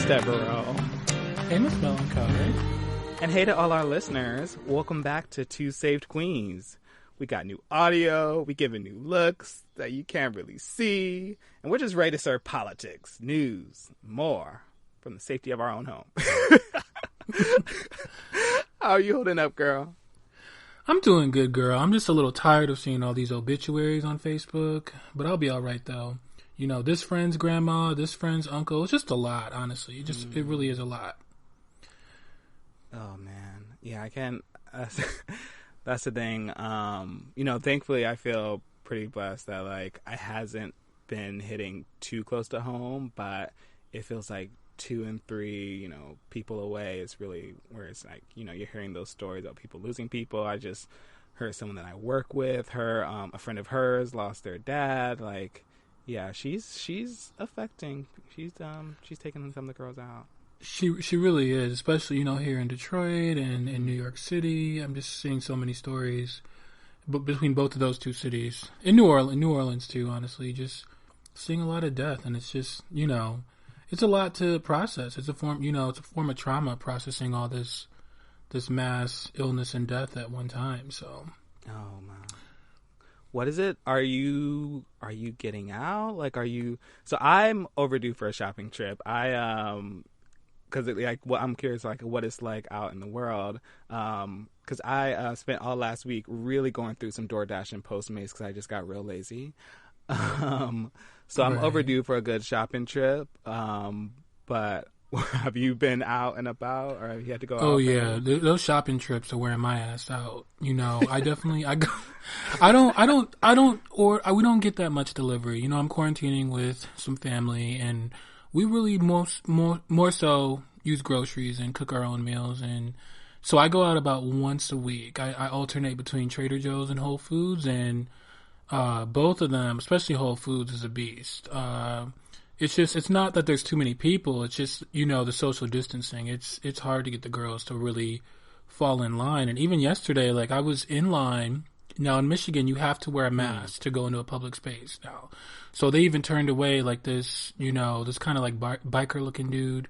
Miss Devereaux. Hey, Miss Malekai. And hey to all our listeners. Welcome back to Two Saved Queens. We got new audio. We giving new looks that you can't really see. And we're just ready to serve politics, news, more from the safety of our own home. How are you holding up, girl? I'm doing good, girl. I'm just a little tired of seeing all these obituaries on Facebook, but I'll be all right, though. You know, this friend's grandma, this friend's uncle. It's just a lot, honestly. It really is a lot. Oh, man. Yeah, I can't. That's the thing. Thankfully, I feel pretty blessed that, like, I hasn't been hitting too close to home, but it feels like 2 and 3, people away is really where it's like, you're hearing those stories about people losing people. I just heard someone that I work with, a friend of hers lost their dad. Like, yeah, she's affecting. She's taking some of the girls out. She really is, especially, here in Detroit and in New York City. I'm just seeing so many stories between both of those two cities. In New Orleans too, honestly, just seeing a lot of death, and it's just, it's a lot to process. It's a form of trauma, processing all this mass illness and death at one time. So, oh man, what is it? Are you getting out? Like, So I'm overdue for a shopping trip. Because I'm curious, like, what it's like out in the world. Because I spent all last week really going through some DoorDash and Postmates because I just got real lazy. So I'm overdue for a good shopping trip. But have you been out and about, or have you had to go out? Oh yeah, those shopping trips are wearing my ass out. I definitely we don't get that much delivery. I'm quarantining with some family, and we really more so use groceries and cook our own meals. And so I go out about once a week. I alternate between Trader Joe's and Whole Foods, and both of them, especially Whole Foods, is a beast. It's not that there's too many people. It's just, the social distancing. It's hard to get the girls to really fall in line. And even yesterday, like, I was in line. Now in Michigan, you have to wear a mask to go into a public space now. So they even turned away like this, this kind of like biker looking dude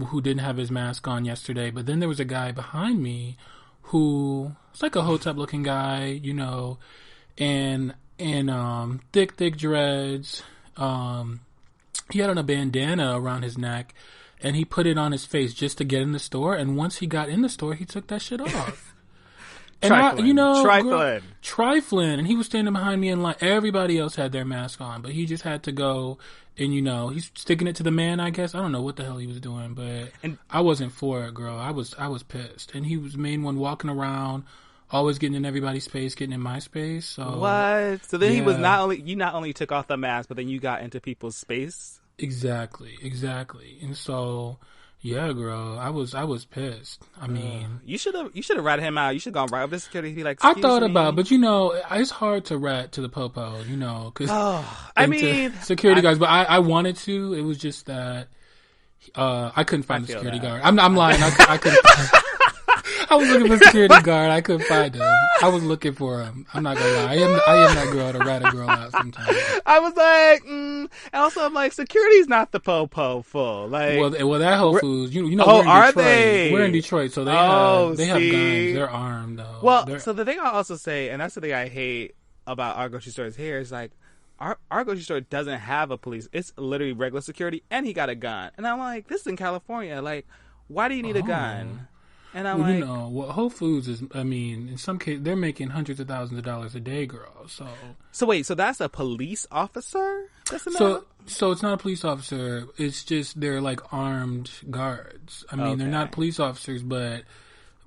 who didn't have his mask on yesterday. But then there was a guy behind me who was like a hotep looking guy, and thick dreads. He had on a bandana around his neck, and he put it on his face just to get in the store. And once he got in the store, he took that shit off. And trifling. And he was standing behind me in line. Everybody else had their mask on, but he just had to go. And he's sticking it to the man, I guess. I don't know what the hell he was doing, but I wasn't for it, girl. I was pissed. And he was the main one walking around, always getting in everybody's space, getting in my space. So what? So then he was not only took off the mask, but then you got into people's space. Exactly. And so, yeah, girl, I was pissed. I mean, you should have ratted him out. You should have gone right up to security and be like, I thought about, but it's hard to rat to the popo, because security guards. But I wanted to. It was just that I couldn't find the security guard. I'm lying. I couldn't. I was looking for a security guard. I couldn't find him. I was looking for him. I'm not gonna lie. I am that girl to rat a girl out sometimes. I was like, and also I'm like, security's not the po full. Like, well, that Whole Foods, we're in are Detroit. they? We're in Detroit, so they have guns. They're armed though. Well, so the thing I also say, and that's the thing I hate about our grocery stores here, is like, our grocery store doesn't have a police. It's literally regular security, and he got a gun. And I'm like, this is in California. Like, why do you need a gun? And I'm Whole Foods is, in some cases, they're making hundreds of thousands of dollars a day, girl. So wait, so that's a police officer? So it's not a police officer. It's just they're like armed guards. They're not police officers, but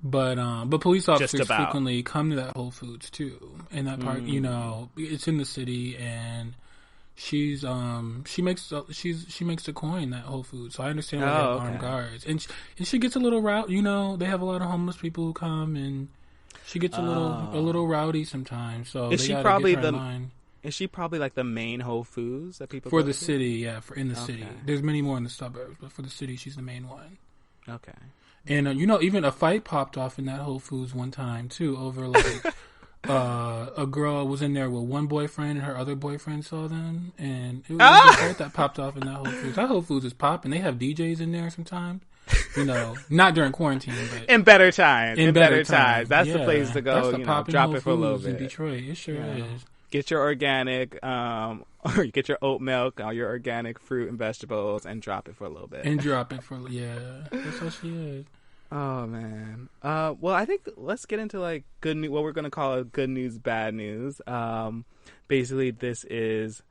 police officers frequently come to that Whole Foods too. And that part, it's in the city, and she makes a coin, that Whole Foods. So I understand why they have armed guards, and she gets a little they have a lot of homeless people who come, and she gets a little rowdy sometimes. So is she probably like the main Whole Foods that people for the city? Yeah, in the city. There's many more in the suburbs, but for the city, she's the main one. Okay. And even a fight popped off in that Whole Foods one time too over like A girl was in there with one boyfriend, and her other boyfriend saw them, and it was a fight that popped off in that Whole Foods. That Whole Foods is popping. They have DJs in there sometimes. Not during quarantine, but in better times. In better times. That's the place to go. Drop it for a little bit. In Detroit, it sure is. Get your organic, or get your oat milk, all your organic fruit and vegetables, and drop it for a little bit. That's how she is. Oh man. Well, I think let's get into like good news. What we're gonna call good news, bad news. Basically, this is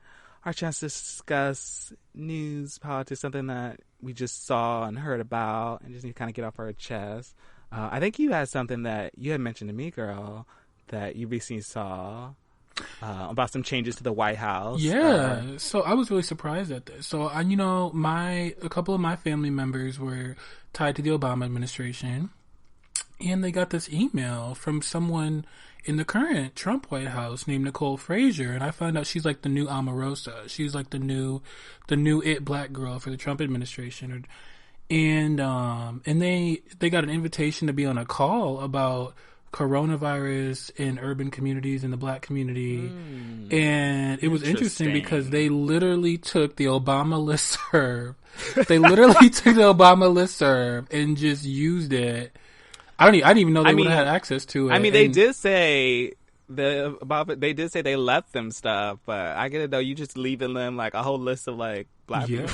our chance to discuss news, politics, something that we just saw and heard about, and just need to kind of get off our chest. I think you had something that you had mentioned to me, girl, that you recently saw. About some changes to the White House. Yeah, so I was really surprised at this. So, a couple of my family members were tied to the Obama administration, and they got this email from someone in the current Trump White House named Nicole Frazier, and I found out she's like the new Omarosa. She's like the new it black girl for the Trump administration, and they got an invitation to be on a call about coronavirus in urban communities in the black community, and it was interesting because they literally took the Obama listserv. And just used it. I didn't even know they would have had access to it. I mean, they did say they left them stuff, but I get it though. You just leaving them like a whole list of like black people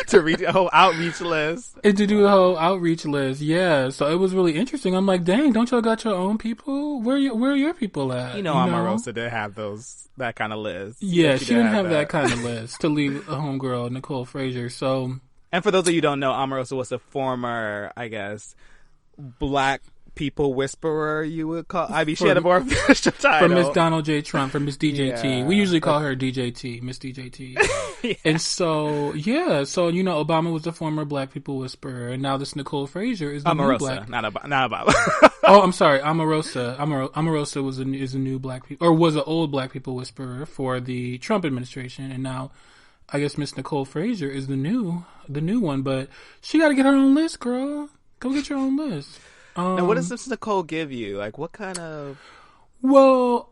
to read a whole outreach list and to do a whole outreach list. Yeah, so it was really interesting. I'm like, dang, don't y'all got your own people? Where are your people at? Omarosa didn't have that kind of list. Yeah, she didn't have that kind of list to leave a homegirl, Nicole Frazier. So, and for those of you who don't know, Omarosa was a former, I guess, black people whisperer, you would call. I mean, she had a more official title. For Miss Donald J. Trump, for Miss DJT. Yeah. We usually call her DJT, Miss DJT. Yeah. And so, Obama was the former black people whisperer, and now this Nicole Frazier is the new black. Not Obama. Oh, I'm sorry, Omarosa. Omarosa is a new black people, or was an old black people whisperer for the Trump administration, and now I guess Miss Nicole Frazier is the new one, but she got to get her own list, girl. Go get your own list. Now, what does this Nicole give you? Like, what kind of... Well,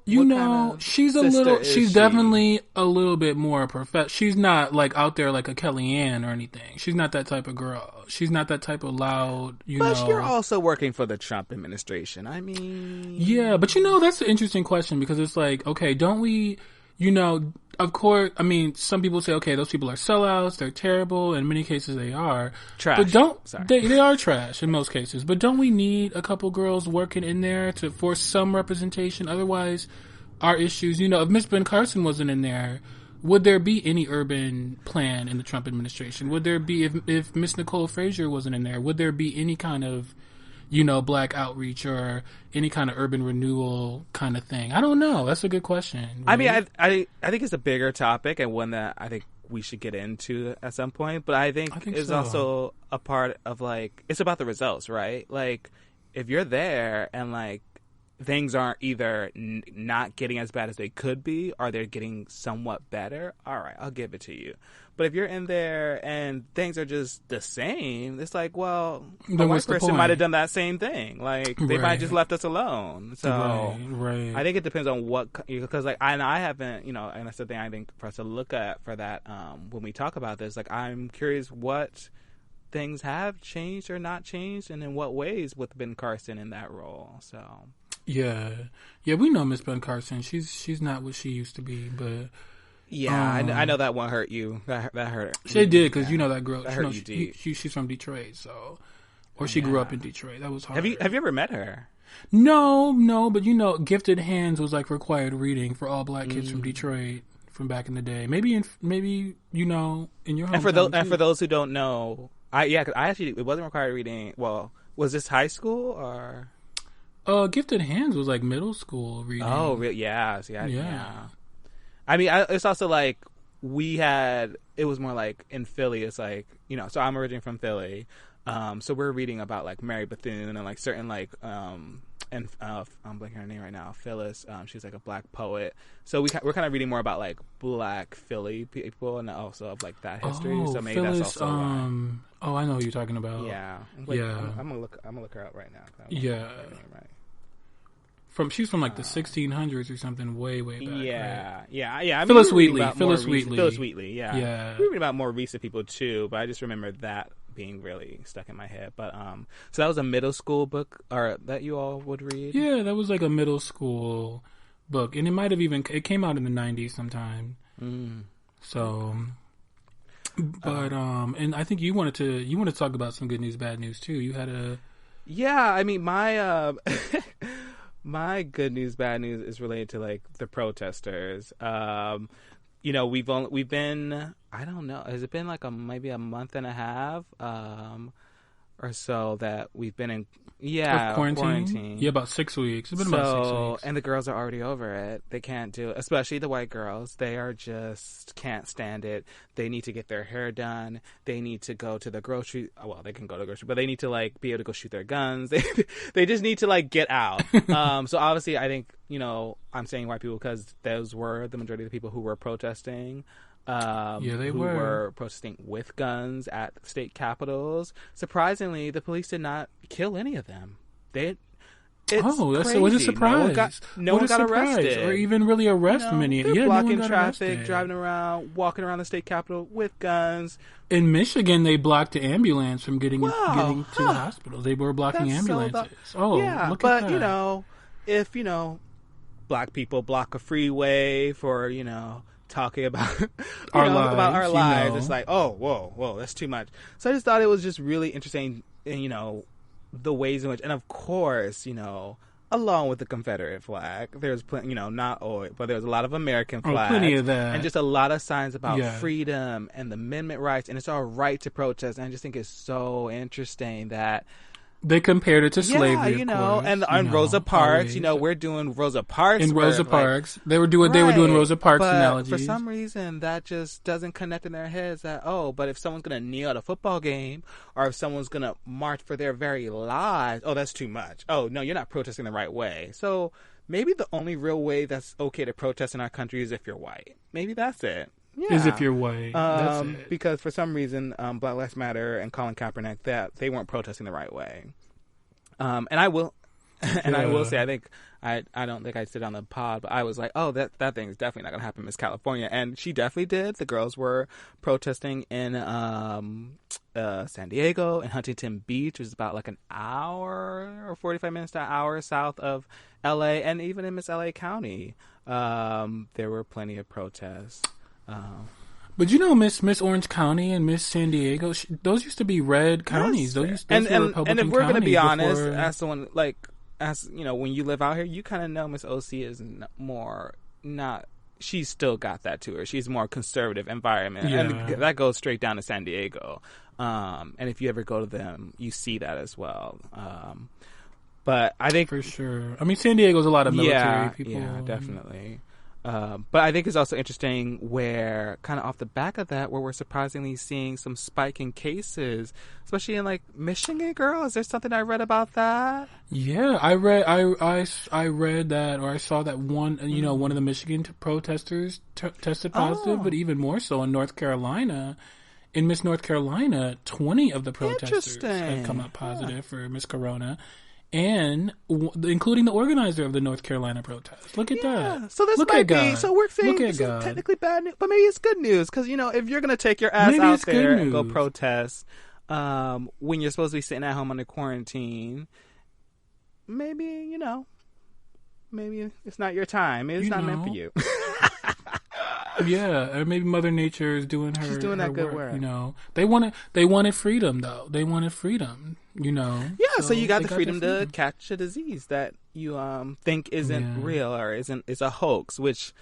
she's definitely a little bit more she's not, like, out there like a Kellyanne or anything. She's not that type of girl. She's not that type of loud, But you're also working for the Trump administration. I mean... Yeah, but, that's an interesting question because it's like, okay, don't we... of course, I mean, some people say, okay, those people are sellouts, they're terrible. In many cases, they are. Trash. But they are trash in most cases. But don't we need a couple girls working in there for some representation? Otherwise, our issues, if Miss Ben Carson wasn't in there, would there be any urban plan in the Trump administration? Would there be, if Miss Nicole Frazier wasn't in there, would there be any kind of black outreach or any kind of urban renewal kind of thing? I don't know. That's a good question. Right? I mean, I think it's a bigger topic and one that I think we should get into at some point. But I think it's also a part of like, it's about the results, right? Like, if you're there and like things aren't either not getting as bad as they could be or they're getting somewhat better, all right, I'll give it to you. But if you're in there and things are just the same, it's like, well, a white person might have done that same thing. Like, they might have just left us alone. So, right. I think it depends on what, because, like, I haven't, and that's the thing I think for us to look at for that when we talk about this. Like, I'm curious what things have changed or not changed and in what ways with Ben Carson in that role. So, yeah, we know Miss Ben Carson. She's not what she used to be, but... Yeah, I know that one hurt you. That hurt. She did, because that girl. That hurt you deep. She's from Detroit, so, or she grew up in Detroit. That was hard. Have you ever met her? No, but Gifted Hands was like required reading for all black kids from Detroit from back in the day. Maybe in your hometown. And for those who don't know, I actually it wasn't required reading. Well, was this high school or? Gifted Hands was like middle school reading. Oh, yeah. Yeah. I mean, it's also like it was more like in Philly, it's like, so I'm originally from Philly. So we're reading about like Mary Bethune and like certain like, and I'm blanking her name right now, Phyllis. She's like a black poet. So we're kind of reading more about like black Philly people and also of like that history. So maybe Phyllis, that's also I know who you're talking about. Yeah. Yeah. I'm gonna look her up right now. Yeah. She's from like the 1600s or something, way back. Yeah, right? yeah. I mean, Phyllis Wheatley. Phyllis Wheatley. Yeah. Yeah. We're reading about more recent people too, but I just remember that being really stuck in my head. But so that was a middle school book, or that you all would read. Yeah, that was like a middle school book, and it came out in the 90s sometime. So, but and I think you wanted to talk about some good news, bad news too. You had a I mean, my my good news, bad news is related to like the protesters. We've been, I don't know, has it been like maybe a month and a half or so that we've been in quarantine. Yeah, about 6 weeks. It's been about 6 weeks. And the girls are already over it. They can't do it, especially the white girls. They are just can't stand it. They need to get their hair done. They need to go to the grocery. Well, they can go to the grocery, but they need to like be able to go shoot their guns. They just need to like get out. So obviously, I think I'm saying white people because those were the majority of the people who were protesting. They were protesting with guns at state capitals. Surprisingly, the police did not kill any of them. It's crazy. What a surprise! No one got arrested, or even really arrest many. They're blocking traffic, arrested. driving around, walking around the state capitol with guns. In Michigan, they blocked the ambulance from getting to the hospital. They were blocking ambulances. Look at that. If black people block a freeway for talking about our lives, it's like, oh, whoa, that's too much. So I just thought it was just really interesting, the ways in which, and of course, along with the Confederate flag, there's plenty, not all, but there's a lot of American flags, plenty of that, and just a lot of signs about freedom and the amendment rights, and it's our right to protest. And I just think it's so interesting that they compared it to slavery, and Rosa Parks. Always. We're doing Rosa Parks. In Rosa Parks, they were doing Rosa Parks analogies. For some reason, that just doesn't connect in their heads. But if someone's gonna kneel at a football game, or if someone's gonna march for their very lives, that's too much. Oh no, you're not protesting the right way. So maybe the only real way that's okay to protest in our country is if you're white. Maybe that's it. Yeah. Is if you're white. That's it. Because for some reason, Black Lives Matter and Colin Kaepernick, that they weren't protesting the right way. And I will say, I think I don't think I said on the pod, but I was like, oh, that thing is definitely not going to happen in Miss California, and she definitely did. The girls were protesting in San Diego and Huntington Beach, which is about like an hour or 45 minutes to an hour south of L.A., and even in Miss L.A. County, there were plenty of protests. But Miss Orange County and Miss San Diego, those used to be red counties. Those were Republican and if we're going to be honest, before... as someone when you live out here, you kind of know Miss OC is more not. She's still got that to her. She's more conservative environment, and that goes straight down to San Diego. And if you ever go to them, you see that as well. But I think for sure. I mean, San Diego's a lot of military people. Yeah, definitely. But I think it's also interesting where, kind of off the back of that, where we're surprisingly seeing some spike in cases, especially in like Michigan. Girl, is there something I read about that? Yeah, I read that, or I saw that one. One of the Michigan protesters tested positive, but even more so in North Carolina. In Miss North Carolina, 20 of the protesters have come up positive for Miss Corona. And including the organizer of the North Carolina protest. Look at that. So this might be. So we're saying this is technically bad news, but maybe it's good news because if you're gonna take your ass out there and go protest, when you're supposed to be sitting at home under quarantine, maybe maybe it's not your time. Maybe it's not meant for you. Yeah, or maybe Mother Nature is doing her. She's doing that good work. They wanted freedom though. They wanted freedom. Yeah, so you got the freedom to catch a disease that you think isn't real or is a hoax, which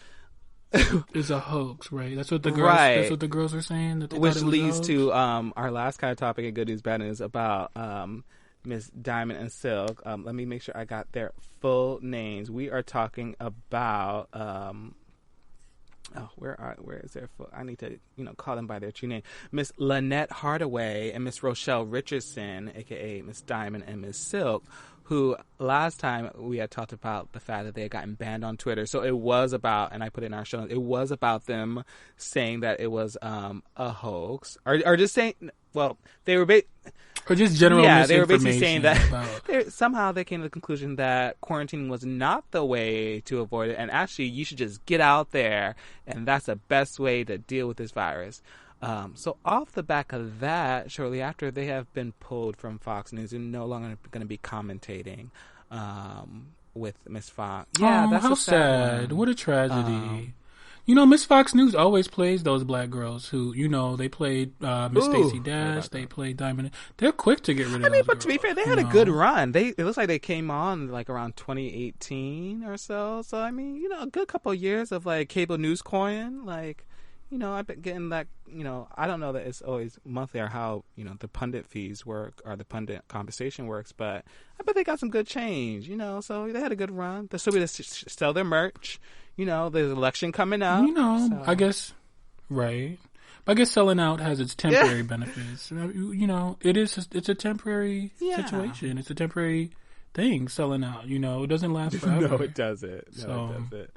is a hoax, right? That's what the girls. Right. That's what the girls are saying. That which leads to our last kind of topic in Good News, Bad News about Miss Diamond and Silk. Let me make sure I got their full names. We are talking about. Where is their full? I need to call them by their true name. Miss Lynette Hardaway and Miss Rochelle Richardson, aka Miss Diamond and Miss Silk, who last time we had talked about the fact that they had gotten banned on Twitter. So it was about, and I put it in our show, it was about them saying that it was a hoax, or just saying well, they were or just general they were basically saying that about... somehow they came to the conclusion that quarantining was not the way to avoid it, and actually you should just get out there, and that's the best way to deal with this virus. So off the back of that, shortly after, they have been pulled from Fox News and no longer going to be commentating with Miss Fox. Yeah, that's how a sad. one. What a tragedy. Miss Fox News always plays those black girls who, they played Miss Stacey Dash, they played Diamond. They're quick to get rid of those but girls, to be fair, they had a good run. It looks like they came on like around 2018 or so. So, I mean, a good couple of years of like cable news coin, like... I've been getting that, I don't know that it's always monthly or how, the pundit fees work or the pundit compensation works, but I bet they got some good change, so they had a good run. They're still going to sell their merch. There's an election coming up. So. I guess, right. But I guess selling out has its temporary benefits. It's a temporary situation. It's a temporary thing, selling out, it doesn't last forever. No, it doesn't. It doesn't.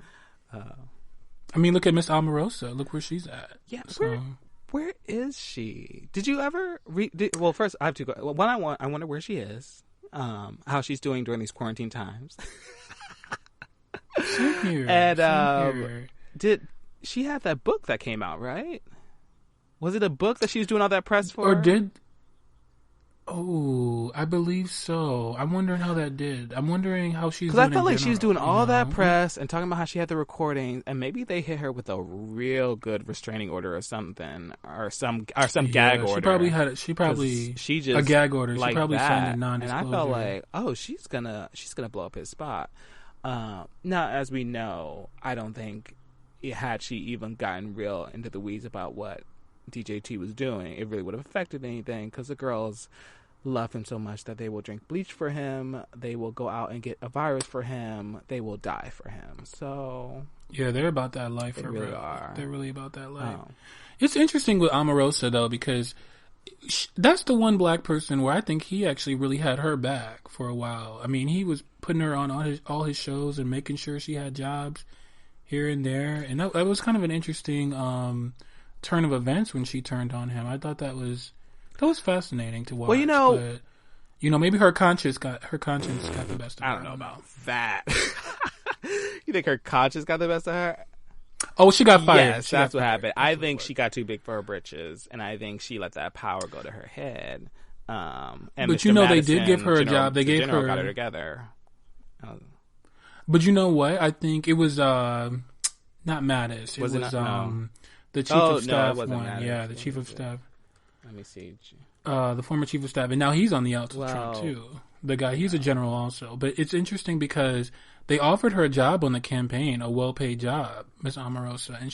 I mean, look at Miss Omarosa. Look where she's at. Yeah, so. Where is she? Did you ever well, first I have to go. One, I wonder where she is, how she's doing during these quarantine times. Same here. And did she have that book that came out? Right? Was it a book that she was doing all that press for? Or did? Oh, I believe so. I'm wondering how that did. I'm wondering how she's doing. Because I felt like she was doing all that press and talking about how she had the recordings, and maybe they hit her with a real good restraining order or something, or some gag order. She just a gag order. Like she probably signed a non-disclosure. And I felt like, oh, she's gonna blow up his spot. Now, as we know, I don't think had she even gotten real into the weeds about what DJT was doing, it really would have affected anything, because the girls love him so much that they will drink bleach for him, they will go out and get a virus for him, they will die for him. So yeah, they're about that life. They really are. They're really about that life. It's interesting with Omarosa though, because that's the one black person where I think he actually really had her back for a while. I mean, he was putting her on all his shows and making sure she had jobs here and there, and that was kind of an interesting turn of events when she turned on him. I thought that was fascinating to watch. Well, but, maybe her conscience got the best of her. I don't know about that. You think her conscience got the best of her? Oh, she got fired. Yes, that's what happened. I think she got too big for her britches, and I think she let that power go to her head. And but Mr. they did give her a job. They gave her got her together. But you know what? I think it was not Mattis. It was the chief of staff one. Mattis. Yeah, the chief of staff. Let me see. The former chief of staff, and now he's on the outs with Trump too. The guy, he's a general also. But it's interesting because they offered her a job on the campaign, a well-paid job, Miss Omarosa, and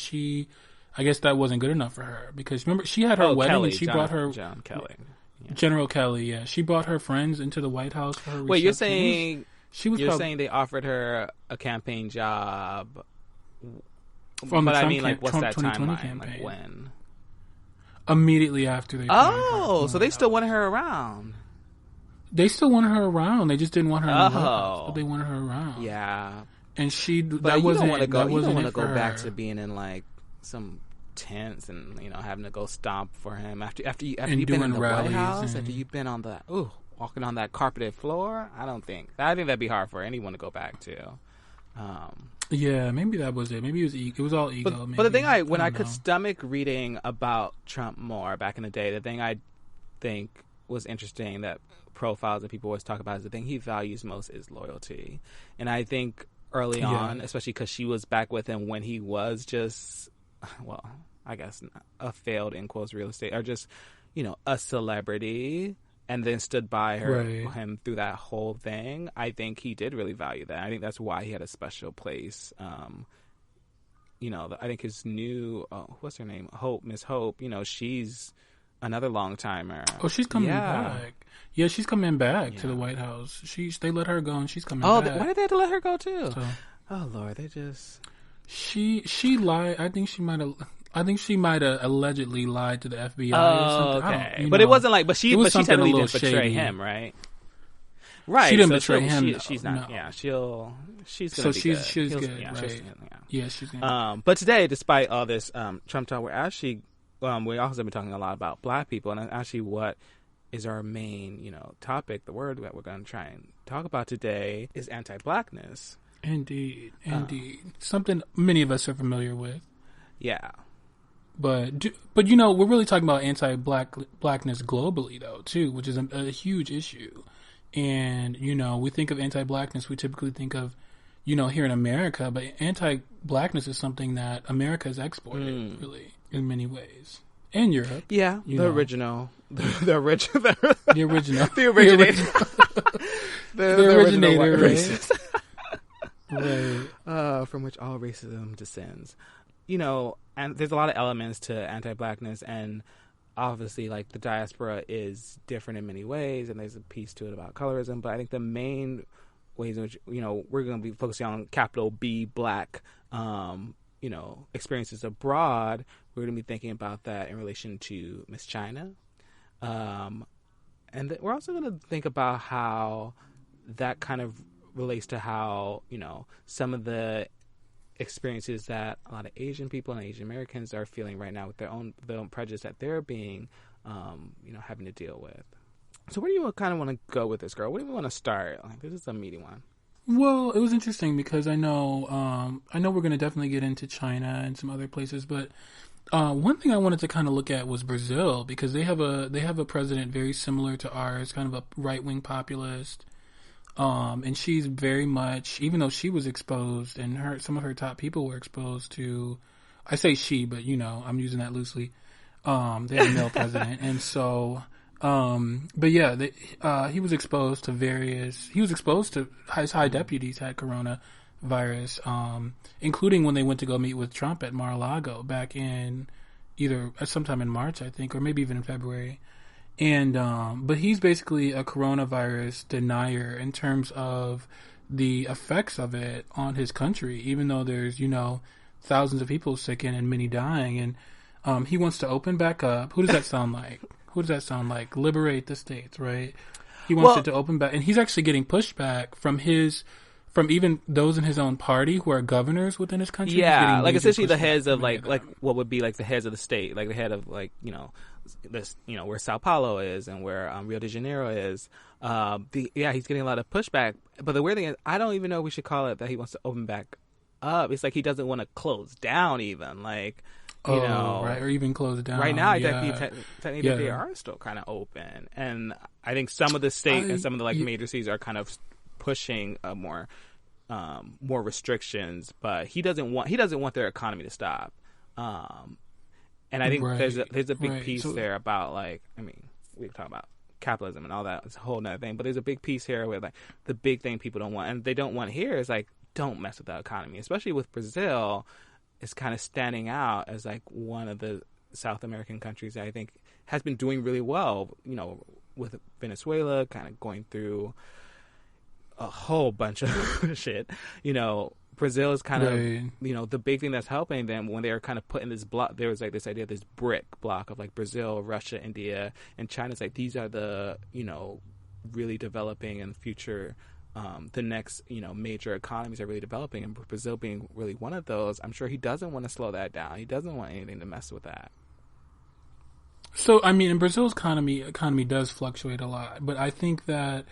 I guess that wasn't good enough for her, because remember she had her wedding and she brought her John Kelly, General Kelly. Yeah, she brought her friends into the White House for her reception. Wait, you're saying they offered her a campaign job? From but the I mean, like, what's Trump that 2020 timeline? campaign. Like when? Immediately after they. So they still wanted her around. They still wanted her around. They just didn't want her in the White House, but they wanted her around. Yeah. And she. But you don't want to go. You don't want to go back her. To being in like some tents and having to go stomp for him after you've been in the White House, after you've been on the walking on that carpeted floor. I think that'd be hard for anyone to go back to. Yeah, maybe that was it. Maybe it was all ego. But the thing I could stomach reading about Trump more back in the day, the thing I think was interesting that profiles that people always talk about is the thing he values most is loyalty. And I think early on, especially because she was back with him when he was just, well, I guess a failed, in quotes, real estate, or just, a celebrity, and then stood by him through that whole thing. I think he did really value that. I think that's why he had a special place. I think his new, what's her name? Miss Hope, she's another long timer. Oh, she's coming back. Yeah, she's coming back to the White House. They let her go, and she's coming back. Why did they have to let her go too? So, oh Lord, they just. She lied. I think she might have allegedly lied to the FBI or something. Okay. But it wasn't like, but she technically didn't betray him, right? Right. She didn't betray him. She's not. No. Yeah. She's gonna be good. She's good. Yeah, right. she's good. But today, despite all this Trump talk, we're actually we also been talking a lot about Black people, and actually what is our main, topic, the word that we're going to try and talk about today is anti-Blackness. Indeed. Something many of us are familiar with. Yeah. But we're really talking about anti-Blackness globally, though, too, which is a huge issue. And, we think of anti-Blackness, we typically think of, here in America, but anti-Blackness is something that America has exported, really, in many ways. And Europe. Yeah, the original. The original. The original. The originator. the originator, racist. Right. From which all racism descends. And there's a lot of elements to anti-Blackness, and obviously, like, the diaspora is different in many ways, and there's a piece to it about colorism, but I think the main ways in which, we're going to be focusing on capital B Black, experiences abroad. We're going to be thinking about that in relation to Miss China. And we're also going to think about how that kind of relates to how, some of the experiences that a lot of Asian people and Asian Americans are feeling right now with their own prejudice that they're being, having to deal with. So where do you kind of want to go with this, girl? Where do you want to start? Like, this is a meaty one. Well, it was interesting because I know we're going to definitely get into China and some other places, but one thing I wanted to kind of look at was Brazil, because they have a president very similar to ours, kind of a right-wing populist. And she's very much, even though she was exposed and some of her top people were exposed to, I say she, but I'm using that loosely. They have a male president. And so, but yeah, he was exposed to his high deputies had coronavirus, including when they went to go meet with Trump at Mar-a-Lago back in either sometime in March, I think, or maybe even in February. And, but he's basically a coronavirus denier in terms of the effects of it on his country, even though there's, thousands of people sick and many dying. And, he wants to open back up. Who does that sound like? Liberate the states, right? He wants it to open back, and he's actually getting pushback from even those in his own party who are governors within his country. Yeah, like essentially the heads of like what would be like the heads of the state, like the head of like, this, where Sao Paulo is and where Rio de Janeiro is. He's getting a lot of pushback. But the weird thing is, I don't even know if we should call it that he wants to open back up. It's like he doesn't want to close down even, like, right, or even close down. Right now, technically they are still kind of open, and I think some of the state and some of the major cities are kind of pushing more restrictions, but he doesn't want their economy to stop. And I think there's a big piece there about we talk about capitalism and all that. It's a whole nother thing, but there's a big piece here where like the big thing people don't want, and they don't want here is like, don't mess with the economy, especially with Brazil. Is kind of standing out as like one of the South American countries that I think has been doing really well, with Venezuela kind of going through a whole bunch of shit. Brazil is kind of, the big thing that's helping them when they're kind of put in this block. There was like this idea, this brick block of like Brazil, Russia, India, and China's like, these are the, really developing and future the next, major economies are really developing, and Brazil being really one of those. I'm sure he doesn't want to slow that down. He doesn't want anything to mess with that. So, I mean, Brazil's economy does fluctuate a lot, but I think that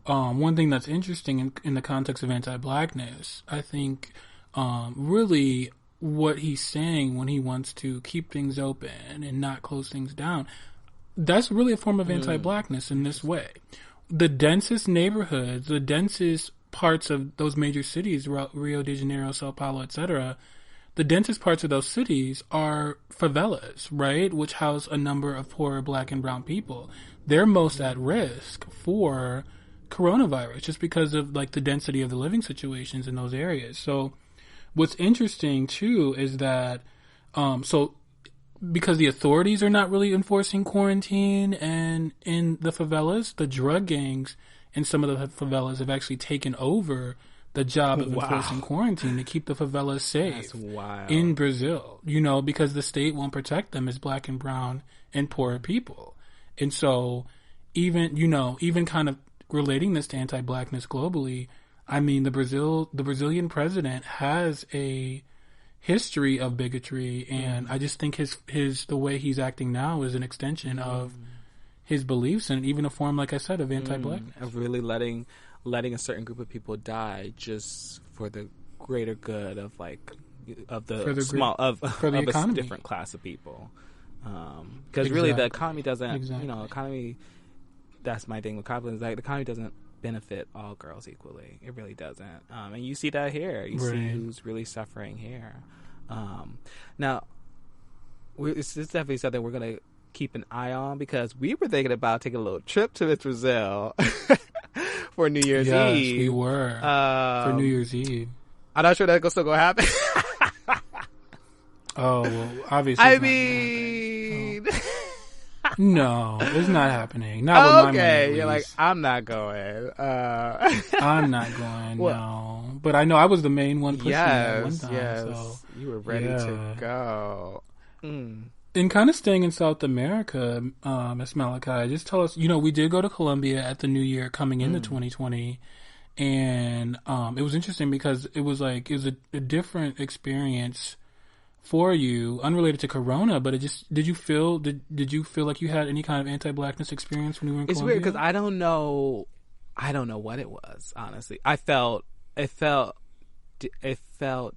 one thing that's interesting in the context of anti-Blackness, I think really what he's saying when he wants to keep things open and not close things down, that's really a form of anti-Blackness in this way. The densest neighborhoods, the densest parts of those major cities, Rio de Janeiro, Sao Paulo, etc., the densest parts of those cities are favelas, right? Which house a number of poor Black and brown people. They're most at risk for coronavirus just because of like the density of the living situations in those areas. So what's interesting too is that, because the authorities are not really enforcing quarantine, and in the favelas, the drug gangs in some of the favelas have actually taken over the job of enforcing quarantine to keep the favelas safe. That's wild. In Brazil, because the state won't protect them as Black and brown and poor people. And so even kind of relating this to anti-Blackness globally, I mean, the Brazilian president has a history of bigotry, and I just think his the way he's acting now is an extension of his beliefs and even a form, like I said, of anti-Blackness. Of really letting a certain group of people die just for the greater good of a different class of people. Because really the economy doesn't, economy. That's my thing with capitalism. Is like the economy doesn't benefit all girls equally. It really doesn't. And you see that here. You see who's really suffering here. Now, it's definitely something we're going to keep an eye on, because we were thinking about taking a little trip to Brazil for New Year's Eve. Yes, we were. For New Year's Eve. I'm not sure that's still going to happen. Oh, well, obviously. I mean... No, it's not happening. Not with my money. Okay, you're like, I'm not going. I'm not going. Well, no, but I know I was the main one pushing that one time. Yes, so, you were ready to go. And kind of staying in South America, Miss Malekai, just tell us. We did go to Colombia at the New Year coming into 2020, and it was interesting because it was a different experience for you, unrelated to Corona, but did you feel like you had any kind of anti-Blackness experience when you were in Colombia? It's weird because I don't know what it was, honestly. It felt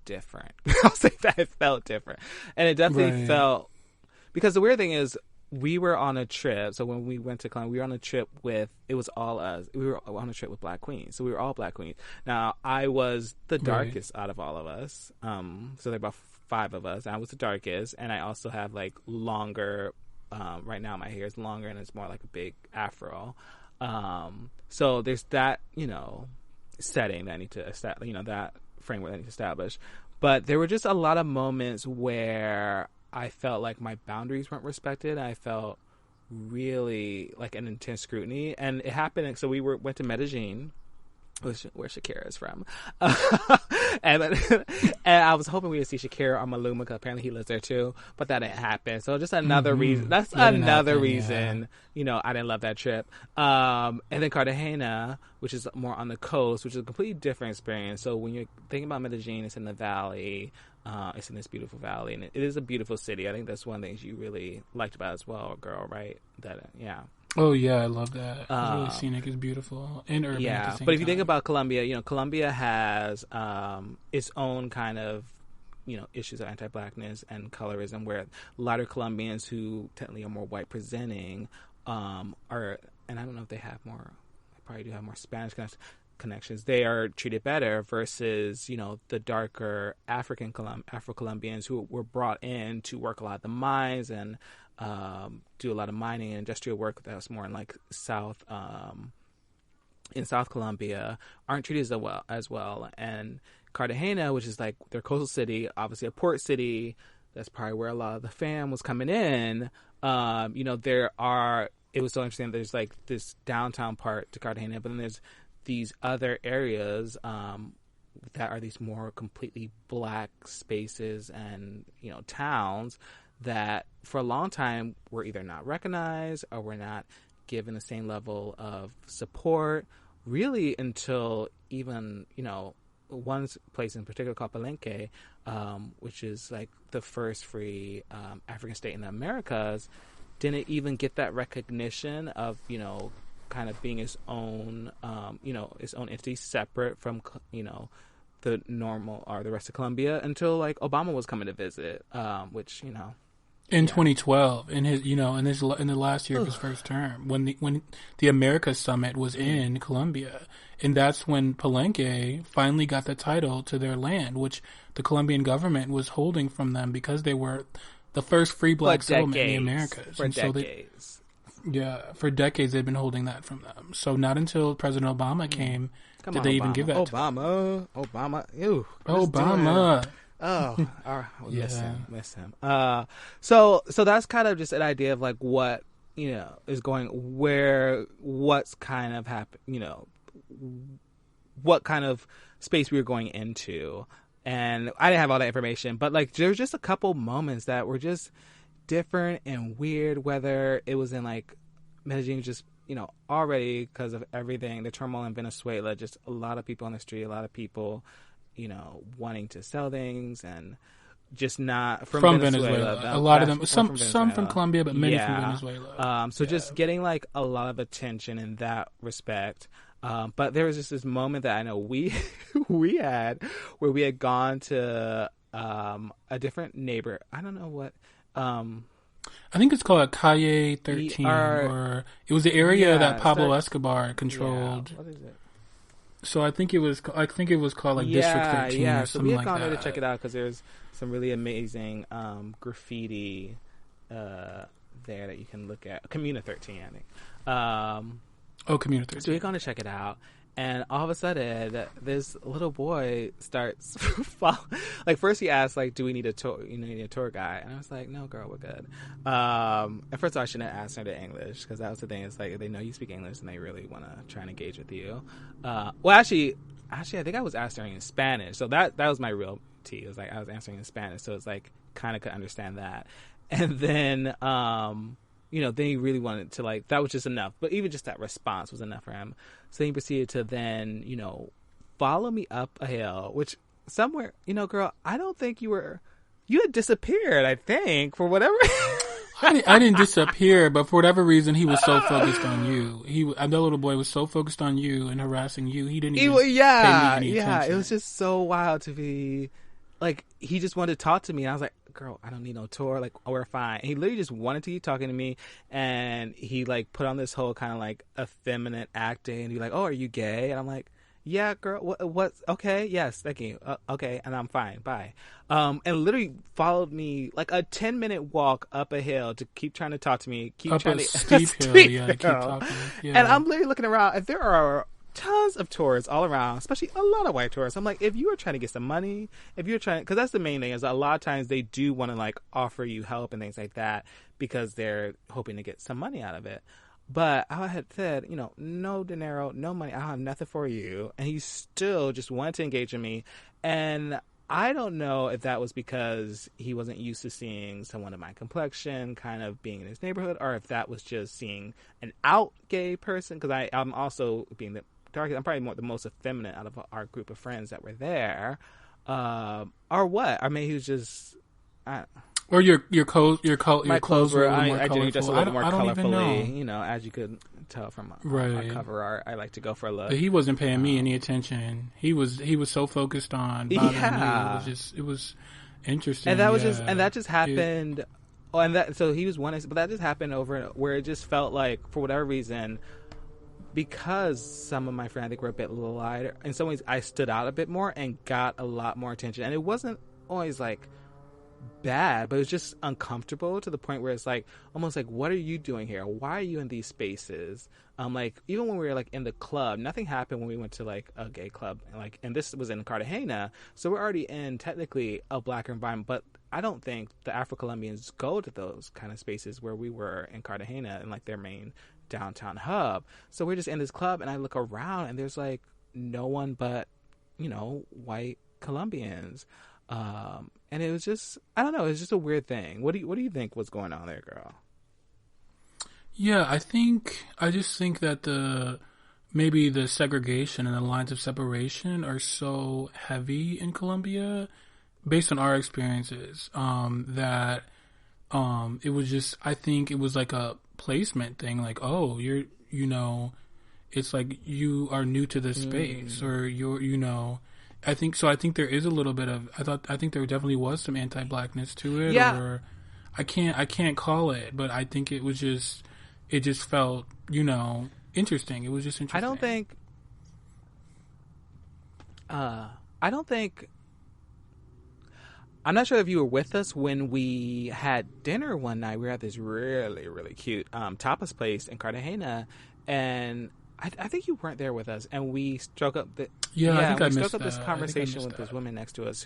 different. I'll say that it felt different, and it definitely felt, because the weird thing is we were on a trip. So when we went to Colombia, we were on a trip with, it was all us. We were on a trip with Black Queens, so we were all Black Queens. Now I was the darkest out of all of us. So there are about 5 of us. I was the darkest, and I also have like longer. Right now, my hair is longer, and it's more like a big afro. So there's that, setting that I need to establish, that framework that I need to establish. But there were just a lot of moments where I felt like my boundaries weren't respected. I felt really like an intense scrutiny, and it happened. So we went to Medellin, where Shakira is from, and I was hoping we would see Shakira or Maluma, because apparently he lives there too, but that didn't happen. So just another reason. That's another reason. I didn't love that trip. And then Cartagena, which is more on the coast, which is a completely different experience. So when you're thinking about Medellin, it's in the valley. It's in this beautiful valley, and it is a beautiful city. I think that's one of the things you really liked about it as well, girl, right? Oh yeah, I love that. It's really scenic. It's beautiful and urban. Yeah, at the same but if you time. think about Colombia, Colombia has its own kind of issues of anti-Blackness and colorism, where a lot of Colombians who technically are more white presenting are, and I don't know if they have more. They probably do have more Spanish connections. They are treated better versus the darker Afro-Colombians who were brought in to work a lot of the mines and do a lot of mining and industrial work that was more in like South Colombia, aren't treated as well. And Cartagena, which is like their coastal city, obviously a port city, that's probably where a lot of the fam was coming in. It was so interesting. There's like this downtown part to Cartagena, but then there's these other areas that are these more completely Black spaces and towns that for a long time were either not recognized or were not given the same level of support, really, until even one place in particular called Palenque, which is like the first free African state in the Americas, didn't even get that recognition of kind of being its own its own entity, separate from the normal or the rest of Colombia, until like Obama was coming to visit, which in 2012, in the last year of his first term, when the Americas Summit was in Colombia, and that's when Palenque finally got the title to their land, which the Colombian government was holding from them because they were the first free Black settlement in the Americas. For decades. For decades they've been holding that from them. So not until President Obama came did they even give that. Obama, ew, Obama. Oh, miss him. So that's kind of just an idea of like what is going, what's kind of happened, what kind of space we were going into, and I didn't have all that information, but like there's just a couple moments that were just different and weird. Whether it was in like Medellin, just already because of everything, the turmoil in Venezuela, just a lot of people on the street, a lot of people wanting to sell things, and just not from Venezuela. A lot of them, some from Colombia, but many from Yeah. Venezuela. So just getting like a lot of attention in that respect. But there was just this moment that I know we we had where we had gone to a different neighbor. I don't know what. I think it's called Calle 13, or it was the area that Pablo Escobar controlled. Yeah, what is it? So I think it was called like District 13 or something like that. So we had gone there to check it out because there's some really amazing graffiti there that you can look at. Comuna 13, I think. Comuna 13. So we had gone to check it out, and all of a sudden, this little boy starts like first he asked like, "Do we need a tour? You need a tour guide?" And I was like, "No, girl, we're good." And first of all, I shouldn't have asked her to English because that was the thing. It's like they know you speak English and they really want to try and engage with you. Well, actually, I think I was answering in Spanish, so that was my real tea. It was like I was answering in Spanish, so it's like kind of could understand that. And then then he really wanted to like, that was just enough. But even just that response was enough for him. So he proceeded to then, follow me up a hill, which somewhere, girl, I don't think you had disappeared, I think, for whatever. I didn't disappear, but for whatever reason, he was so focused on you. That little boy was so focused on you and harassing you, he didn't even pay me any attention. It was just so wild to be, like, he just wanted to talk to me, and I was like, girl, I don't need no tour, like, we're fine. And he literally just wanted to keep talking to me, and he like put on this whole kind of like effeminate acting, and he's like, "Oh, are you gay?" And I'm like, "Yeah, girl, what's okay, yes, thank you, okay," and I'm fine, bye. And literally followed me like a 10-minute walk up a hill to keep trying to talk to me, keep trying to steep hill, to keep talking. Yeah. And I'm literally looking around, and there are tons of tourists all around, especially a lot of white tourists. I'm like, if you are trying to get some money, if you're trying, because that's the main thing, is a lot of times they do want to like offer you help and things like that because they're hoping to get some money out of it. But I had said, no dinero, no money, I have nothing for you. And he still just wanted to engage in me. And I don't know if that was because he wasn't used to seeing someone of my complexion kind of being in his neighborhood, or if that was just seeing an out gay person, because I'm also being the darkest, I'm probably the most effeminate out of our group of friends that were there, or what. I mean, he was just, or your clothes were a little more colorful. I do just a little more colorfully, know. as you could tell from our cover art. I like to go for a look. But he wasn't paying me any attention. He was so focused on bothering me. It was interesting. And that just happened. So he was one, but that just happened over where it just felt like, for whatever reason, because some of my friends, I think, were a bit lighter, in some ways I stood out a bit more and got a lot more attention. And it wasn't always like bad, but it was just uncomfortable to the point where it's like, almost like, what are you doing here? Why are you in these spaces? Like, even when we were like in the club, nothing happened when we went to like a gay club, and this was in Cartagena, so we're already in technically a blacker environment, but I don't think the Afro-Colombians go to those kind of spaces where we were in Cartagena and like their main downtown hub. So we're just in this club, and I look around, and there's like no one but white Colombians, and it was just, I don't know, it's just a weird thing. What do you think was going on there, girl? Yeah, I just think that maybe the segregation and the lines of separation are so heavy in Colombia, based on our experiences, that it was just, I think it was like a placement thing, like, oh, you're, it's like you are new to this space, or you're, I think there is a little bit of, I think there definitely was some anti-blackness to it, or I can't call it, but I think it just felt, interesting. It was just interesting. I'm not sure if you were with us when we had dinner one night. We were at this really, really cute tapas place in Cartagena, and I think you weren't there with us, and we struck up I struck up this conversation with this woman next to us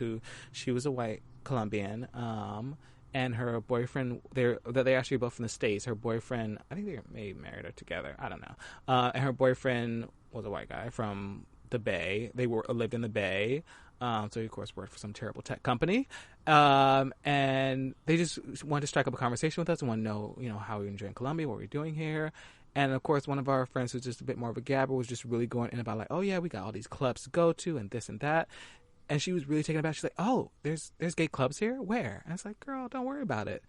she was a white Colombian, and her boyfriend, they actually both from the States. Her boyfriend, I think they may married or together, I don't know, and her boyfriend was a white guy from the Bay. They lived in the Bay. So he, of course, worked for some terrible tech company. And they just wanted to strike up a conversation with us and want to know, how we enjoy in Colombia, what we're doing here. And, of course, one of our friends who's just a bit more of a gabber was just really going in about like, oh, yeah, we got all these clubs to go to and this and that. And she was really taken aback. She's like, "Oh, there's gay clubs here? Where?" And it's like, "Girl, don't worry about it."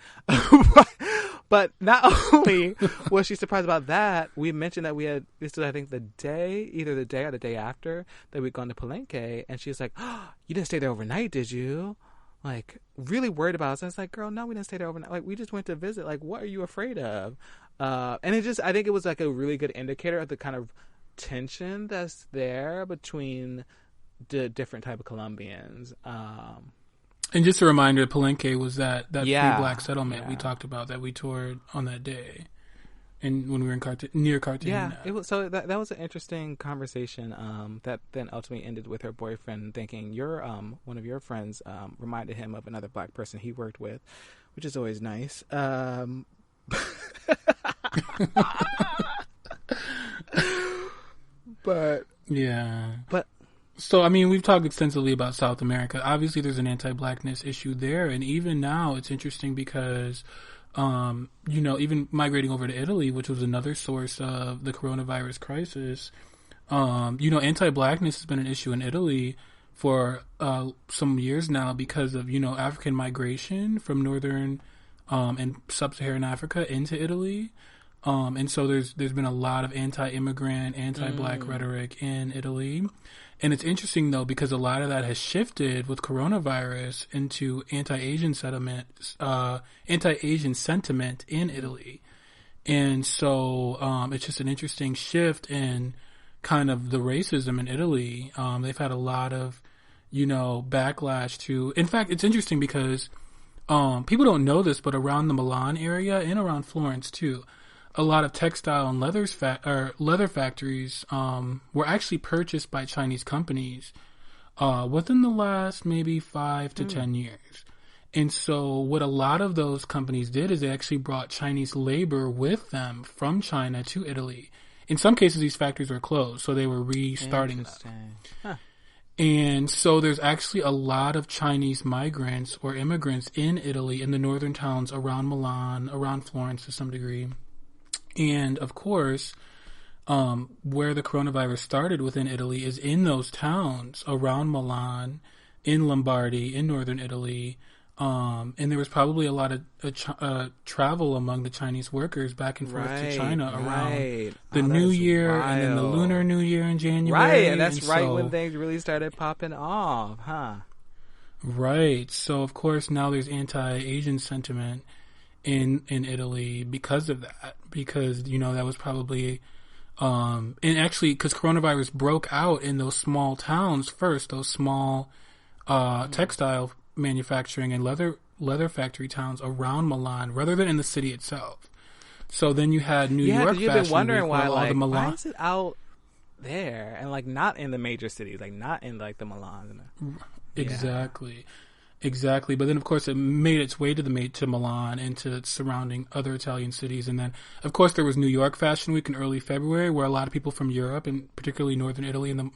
But not only was she surprised about that, we mentioned that this was, I think, either the day or the day after that we'd gone to Palenque, and she was like, "Oh, you didn't stay there overnight, did you?" Like, really worried about us. I was like, "Girl, no, we didn't stay there overnight. Like, we just went to visit. Like, what are you afraid of?" And I think it was like a really good indicator of the kind of tension that's there between the different type of Colombians. And just a reminder, Palenque was that free black settlement we talked about that we toured on that day, and when we were near Cartagena. Yeah, it was, so that was an interesting conversation that then ultimately ended with her boyfriend thinking one of your friends reminded him of another black person he worked with, which is always nice. But so, I mean, we've talked extensively about South America. Obviously, there's an anti-Blackness issue there. And even now, it's interesting because, even migrating over to Italy, which was another source of the coronavirus crisis, anti-Blackness has been an issue in Italy for some years now because of, African migration from northern and sub-Saharan Africa into Italy. And so there's been a lot of anti-immigrant, anti-black rhetoric in Italy. And it's interesting, though, because a lot of that has shifted with coronavirus into anti-Asian sentiment in Italy. And so it's just an interesting shift in kind of the racism in Italy. They've had a lot of, backlash to... In fact, it's interesting because people don't know this, but around the Milan area and around Florence, too, a lot of textile and leather factories were actually purchased by Chinese companies within the last maybe 5 to 10 years. And so what a lot of those companies did is they actually brought Chinese labor with them from China to Italy. In some cases, these factories were closed, so they were restarting them. Huh. And so there's actually a lot of Chinese migrants or immigrants in Italy, in the northern towns around Milan, around Florence to some degree. And, of course, where the coronavirus started within Italy is in those towns around Milan, in Lombardy, in northern Italy. And there was probably a lot of travel among the Chinese workers back and forth to China around the New Year and then the Lunar New Year in January. Right, and that's when things really started popping off, huh? Right. So, of course, now there's anti-Asian sentiment in Italy because of that. Because, that was probably... and actually, because coronavirus broke out in those small towns first, those small textile manufacturing and leather factory towns around Milan, rather than in the city itself. So then you had New York Fashion Week. Yeah, you've been wondering why is it out there and not in the major cities, not in the Milan. Exactly. But then, of course, it made its way to Milan and to surrounding other Italian cities. And then, of course, there was New York Fashion Week in early February, where a lot of people from Europe and particularly northern Italy and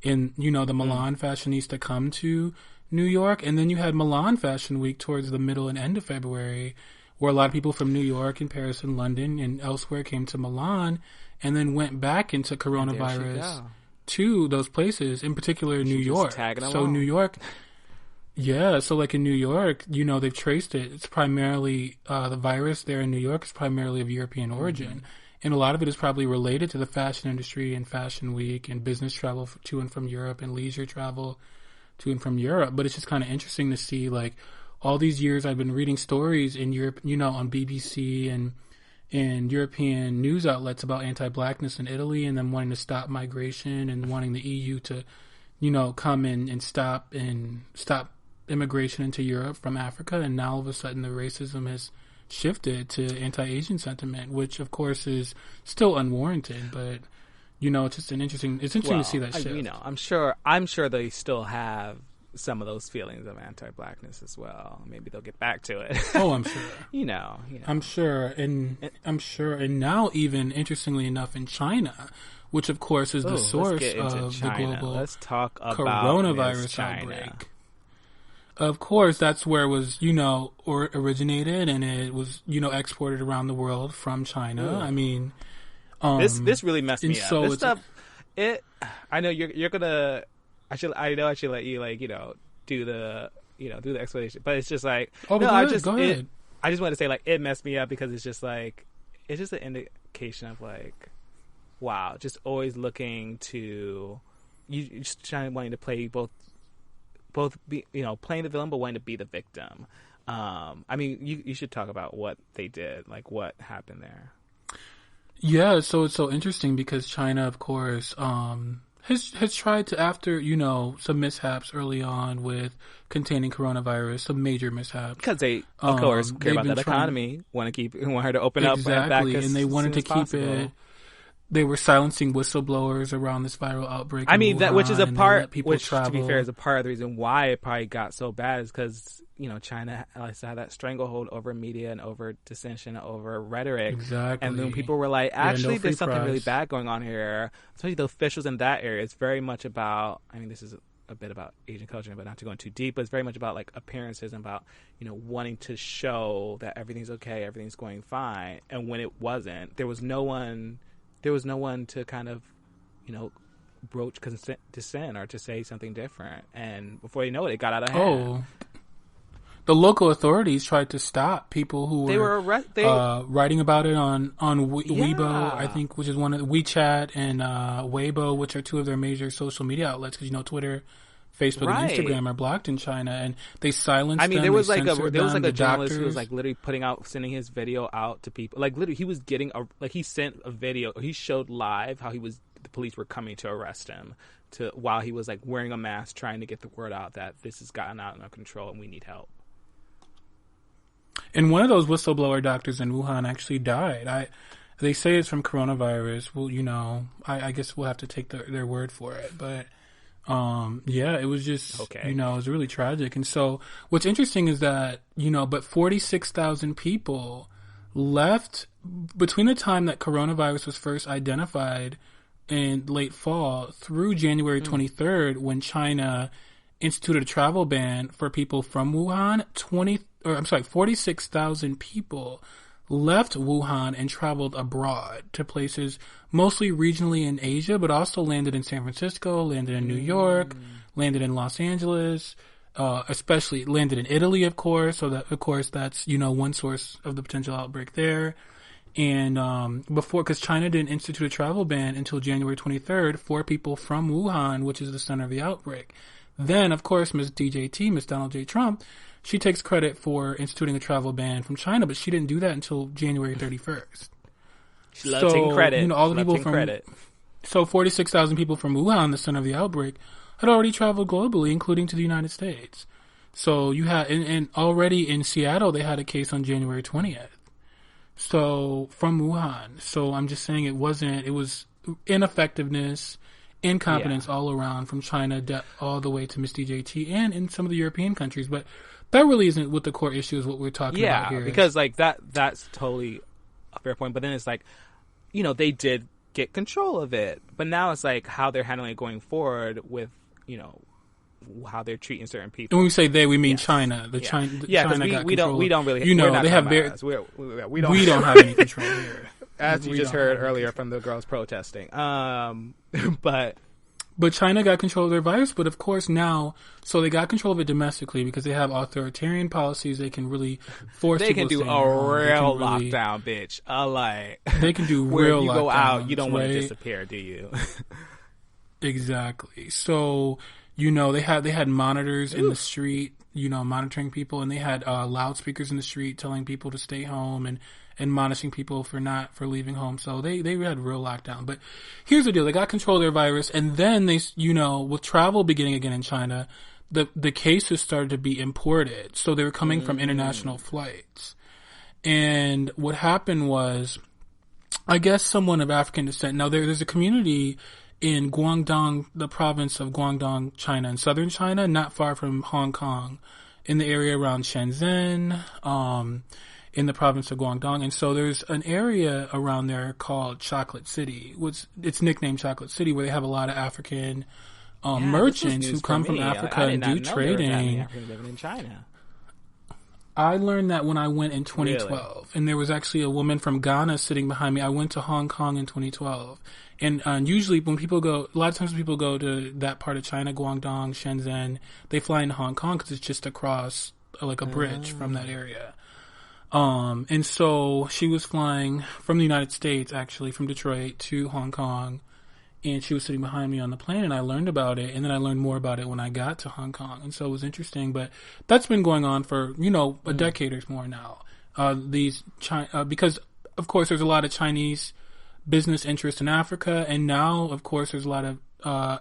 the Milan fashionista come to New York. And then you had Milan Fashion Week towards the middle and end of February, where a lot of people from New York and Paris and London and elsewhere came to Milan and then went back into coronavirus to those places, in particular New York. So New York... Yeah, so in New York, they've traced it. It's primarily, the virus there in New York is primarily of European origin. And a lot of it is probably related to the fashion industry and Fashion Week and business travel to and from Europe and leisure travel to and from Europe. But it's just kind of interesting to see, all these years I've been reading stories in Europe, on BBC and European news outlets about anti-Blackness in Italy and them wanting to stop migration and wanting the EU to, come in and stop immigration into Europe from Africa, and now all of a sudden the racism has shifted to anti-Asian sentiment, which of course is still unwarranted, but it's just interesting to see that shift. I'm sure they still have some of those feelings of anti-Blackness as well. Maybe they'll get back to it. Oh, I'm sure. I'm sure, and now even interestingly enough in China, which of course is the source of the global coronavirus outbreak. Of course, that's where it was, originated, and it was, exported around the world from China. I mean, this really messed me up. This stuff, I know you're gonna I know I should let you like do the do the explanation, but it's just like Oh, no, go ahead. I just want to say like it messed me up because it's just like it's just an indication of like wow, just always looking to you just wanting to play both be playing the villain but wanting to be the victim. I mean, you should talk about what they did, like what happened there. Yeah, so it's so interesting because China, of course, has tried to, after some mishaps early on with containing coronavirus, some major mishaps, because they of course care about that economy, want her to open up back, and they wanted to keep it. They were silencing whistleblowers around this viral outbreak. I mean, Wuhan, which is a part, which travel. to be fair is a part of the reason why it probably got so bad is because China likes to have that stranglehold over media and over dissension, over rhetoric. Exactly. And then people were like, actually, there's something really bad going on here. Especially the officials in that area. It's very much about, I mean, this is a bit about Asian culture, but not to go in too deep, but it's very much about like appearances and about, wanting to show that everything's okay, everything's going fine. And when it wasn't, there was no one to kind of, broach dissent or to say something different. And before you know it, it got out of hand. The local authorities tried to stop people who were writing about it on Weibo, I think, which is one of the WeChat, and Weibo, which are two of their major social media outlets, because Twitter, Facebook, and Instagram are blocked in China, and they silenced them. I mean, there was like a journalist doctors. Who was like literally sending his video out to people. Like literally, he was getting he sent a video. He showed live how the police were coming to arrest him while he was like wearing a mask, trying to get the word out that this has gotten out of control and we need help. And one of those whistleblower doctors in Wuhan actually died. They say it's from coronavirus. Well, I guess we'll have to take their word for it. But it was just, it was really tragic. And so what's interesting is that, but 46,000 people left between the time that coronavirus was first identified in late fall through January 23rd, when China instituted a travel ban for people from Wuhan. 46,000 people left Wuhan and traveled abroad to places mostly regionally in Asia, but also landed in San Francisco, landed in New York, landed in Los Angeles, especially landed in Italy, of course. So that's, one source of the potential outbreak there. And because China didn't institute a travel ban until January 23rd for people from Wuhan, which is the center of the outbreak. Then, of course, Miss Donald J. Trump, she takes credit for instituting a travel ban from China, but she didn't do that until January 31st. She loves taking credit. All the people from credit. So 46,000 people from Wuhan, the center of the outbreak, had already traveled globally, including to the United States. So you had, and already in Seattle, they had a case on January 20th. So from Wuhan. So I'm just saying it was ineffectiveness, incompetence all around from China all the way to Miss DJT and in some of the European countries. But that really isn't what the core issue is, what we're talking about here. Yeah, because like that's totally a fair point. But then it's like, they did get control of it. But now it's like how they're handling it going forward with, how they're treating certain people. And when we say they, we mean China. China got we control. We don't really. They have we don't have any control here. As you just heard earlier from the girls protesting. But China got control of their virus, but of course now, so they got control of it domestically because they have authoritarian policies. They can really force people to stay They can do a real lockdown, bitch. They can do where real you go out, you don't want to right? disappear, do you? Exactly. So, they had monitors in the street, monitoring people, and they had loudspeakers in the street telling people to stay home and admonishing people for leaving home. So they had real lockdown. But here's the deal. They got control of their virus, and then they, with travel beginning again in China, the cases started to be imported. So they were coming from international flights. And what happened was, I guess someone of African descent. Now there's a community in Guangdong, the province of Guangdong, China, in southern China, not far from Hong Kong, in the area around Shenzhen, in the province of Guangdong. And so there's an area around there called Chocolate City, it's nicknamed Chocolate City, where they have a lot of African merchants who come from Africa and do trading. Living in China. I learned that when I went in 2012, Really? and there was actually a woman from Ghana sitting behind me. I went to Hong Kong in 2012, and usually when people go, a lot of times when people go to that part of China, Guangdong, Shenzhen, they fly into Hong Kong because it's just across like a bridge from that area. And so she was flying from the United States, actually from Detroit to Hong Kong. And she was sitting behind me on the plane, and I learned about it, and then I learned more about it when I got to Hong Kong, and so it was interesting. But that's been going on for a decade or more now. Because of course there's a lot of Chinese business interest in Africa, and now of course there's a lot of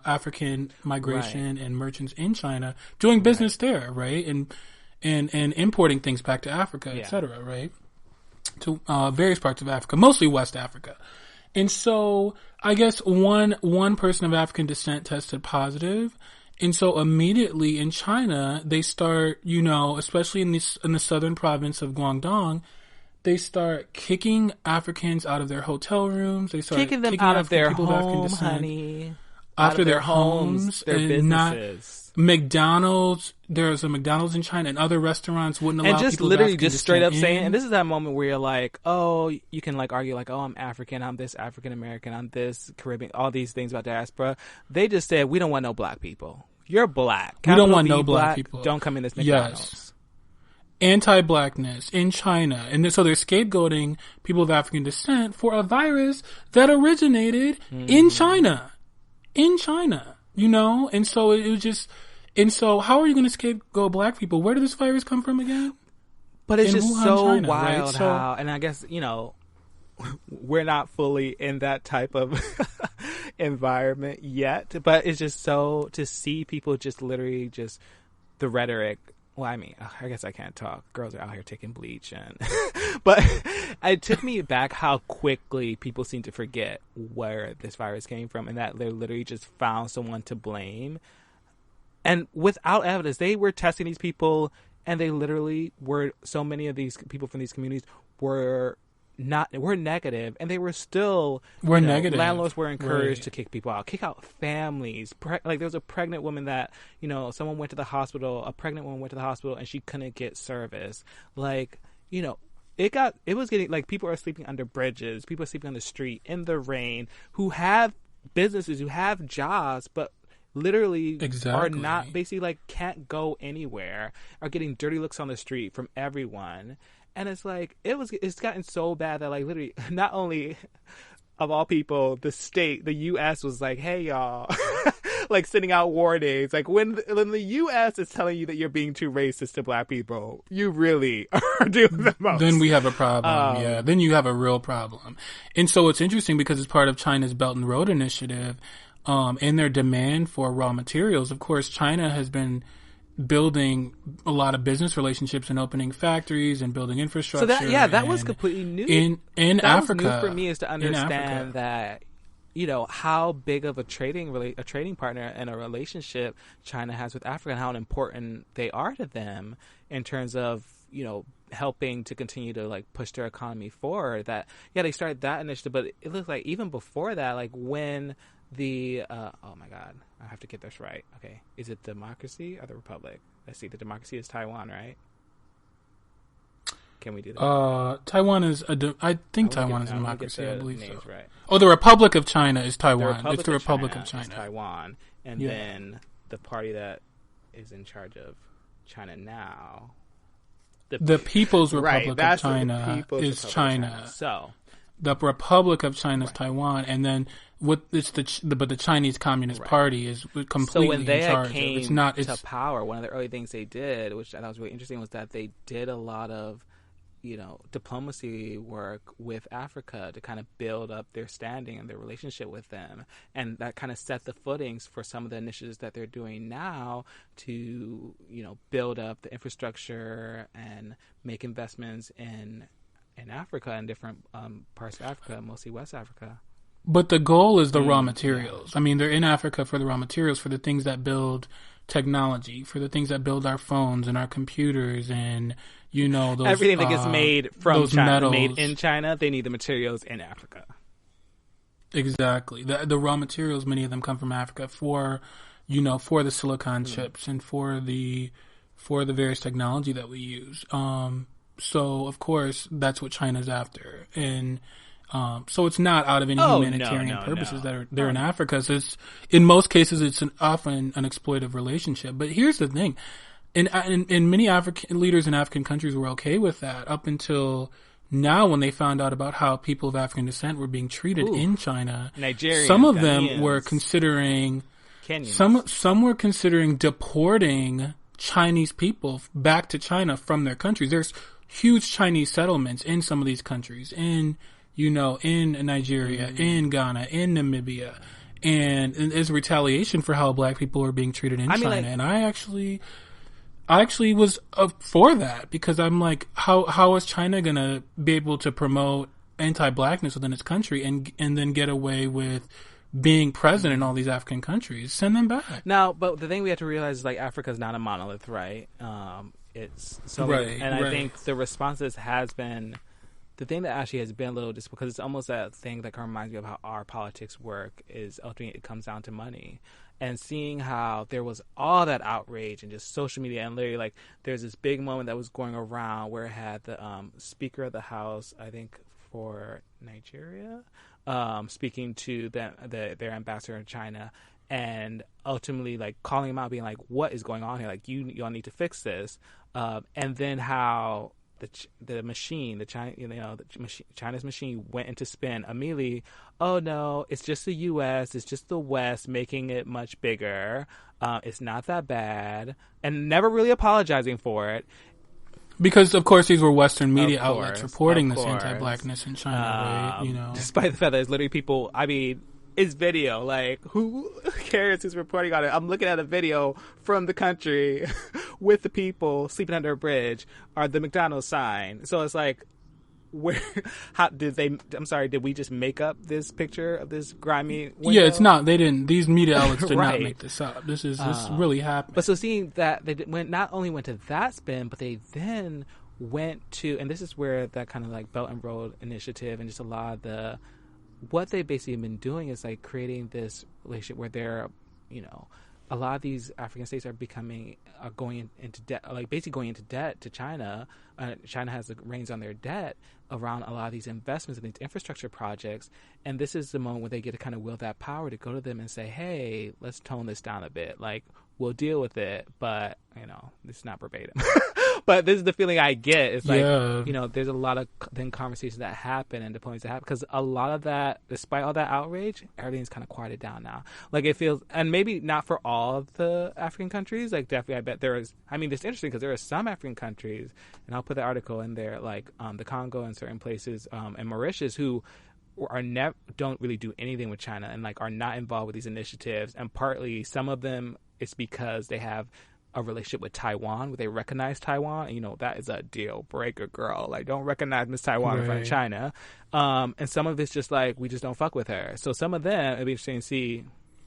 African migration and merchants in China doing business there, right? And importing things back to Africa, etc., right? To various parts of Africa, mostly West Africa. And so I guess one person of African descent tested positive. And so immediately in China, they start, especially in the southern province of Guangdong, they start kicking Africans out of their hotel rooms. They start kicking them out of their home, honey. After their homes, their businesses. McDonald's, there's a McDonald's in China, and other restaurants wouldn't allow people of African literally just straight up in. saying, and this is that moment where you're like, oh, you can like argue like, oh, I'm African, I'm this African American, I'm this Caribbean, all these things about diaspora. They just said, we don't want no black people. You're black. We don't want no black people. Don't come in this McDonald's. Yes. Anti-Blackness in China. And so they're scapegoating people of African descent for a virus that originated in China. In China. And so it was just... And so how are you going to scapegoat black people? Where did this virus come from again? But it's in just Wuhan, so China, wild right? how... And I guess, we're not fully in that type of environment yet. But it's just so... To see people just literally just... The rhetoric... Well, I mean, I guess I can't talk. Girls are out here taking bleach, and but it took me back how quickly people seem to forget where this virus came from, and that they literally just found someone to blame, and without evidence, they were testing these people, and they literally were. So many of these people from these communities were negative, and they were still negative. Landlords were encouraged to kick people out, kick out families. Like there was a pregnant woman that someone went to the hospital. A pregnant woman went to the hospital, and she couldn't get service. Like it was getting like people are sleeping under bridges, people are sleeping on the street in the rain, who have businesses, who have jobs, but literally are not basically like can't go anywhere, are getting dirty looks on the street from everyone. And it's like, it's gotten so bad that, like, literally, not only, of all people, the U.S. was like, hey, y'all, like, sending out warnings. Like, when the U.S. is telling you that you're being too racist to black people, you really are doing the most. Then we have a problem, yeah. Then you have a real problem. And so it's interesting because it's part of China's Belt and Road Initiative, and their demand for raw materials. Of course, China has been building a lot of business relationships and opening factories and building infrastructure. So that was completely new in Africa. Was new for me is to understand that how big of a trading partner and a relationship China has with Africa, and how important they are to them in terms of helping to continue to like push their economy forward. That they started that initiative, but it looks like even before that, like when the oh my god, I have to get this right. Okay, is it democracy or the republic? Let's see. The democracy is Taiwan, right? Can we do that? Taiwan is I think Taiwan is a democracy. I believe so. Right. Oh, the Republic of China is Taiwan. It's the Republic of China. Taiwan, and then the party that is in charge of China now, the People's Republic of China is China. So the Republic of China is Taiwan, and then but the Chinese Communist Party is completely in charge. So when they came to power, one of the early things they did, which I thought was really interesting, was that they did a lot of diplomacy work with Africa to kind of build up their standing and their relationship with them, and that kind of set the footings for some of the initiatives that they're doing now to build up the infrastructure and make investments in Africa and different parts of Africa, mostly West Africa. But the goal is the raw materials. I mean, they're in Africa for the raw materials, for the things that build technology, for the things that build our phones and our computers and, those, everything that gets made from China, metals. Made in China, they need the materials in Africa. Exactly. The raw materials, many of them come from Africa for the silicon chips and for the for the various technology that we use. So of course that's what China's after, and so it's not out of any humanitarian purposes that they're in Africa. So it's, in most cases, it's often an exploitive relationship. But here's the thing. And many African leaders in African countries were okay with that up until now, when they found out about how people of African descent were being treated in China. Nigerians, some of them were considering Kenyans. Some were considering deporting Chinese people back to China from their countries. There's huge Chinese settlements in some of these countries, in Nigeria, in Ghana, in Namibia, and as retaliation for how black people are being treated in China. And I actually was for that, because I'm like, how is China gonna be able to promote anti-blackness within its country and then get away with being present in all these African countries? Send them back. Now, but the thing we have to realize is, like, Africa's not a monolith, right? It's so right, and I think the responses has been, the thing that actually has been a little just because it's almost that thing that reminds me of how our politics work, is ultimately it comes down to money. And seeing how there was all that outrage and just social media, and literally, like, there's this big moment that was going around where it had the Speaker of the House, I think for Nigeria, speaking to their ambassador in China, and ultimately, like, calling him out, being like, "What is going on here? Like, y'all need to fix this." And then how the machine, China's machine went into spin immediately. Oh no, it's just the U.S., it's just the West making it much bigger. It's not that bad, and never really apologizing for it. Because, of course, these were Western media outlets reporting this anti-blackness in China, right? Despite the fact that there's literally people, I mean, it's video. Like, who cares who's reporting on it? I'm looking at a video from the country with the people sleeping under a bridge, or the McDonald's sign. So it's like, did we just make up this picture of this grimy window? Yeah, it's not. They didn't. These media outlets did not make this up. This really happened. But so seeing that, they not only went to that spin, but they then went to, and this is where that kind of like Belt and Road initiative and just a lot of what they basically have been doing is like creating this relationship where they're, a lot of these African states are going into debt, like basically going into debt to China. China has the reins on their debt around a lot of these investments and these infrastructure projects. And this is the moment where they get to kind of wield that power to go to them and say, hey, let's tone this down a bit. Like, we'll deal with it, but, this is not verbatim. But this is the feeling I get. It's like, there's a lot of then conversations that happen and deployments that happen, because a lot of that, despite all that outrage, everything's kind of quieted down now. Like, it feels, and maybe not for all of the African countries. Like, definitely, I bet there is. I mean, it's interesting because there are some African countries, and I'll put the article in there, like the Congo and certain places, and Mauritius, who don't really do anything with China and like are not involved with these initiatives. And partly, some of them, it's because they have a relationship with Taiwan, where they recognize Taiwan, and that is a deal breaker, girl. Like, don't recognize Miss Taiwan in front of China. And some of it's just like, we just don't fuck with her. So some of them, it'll be interesting to see,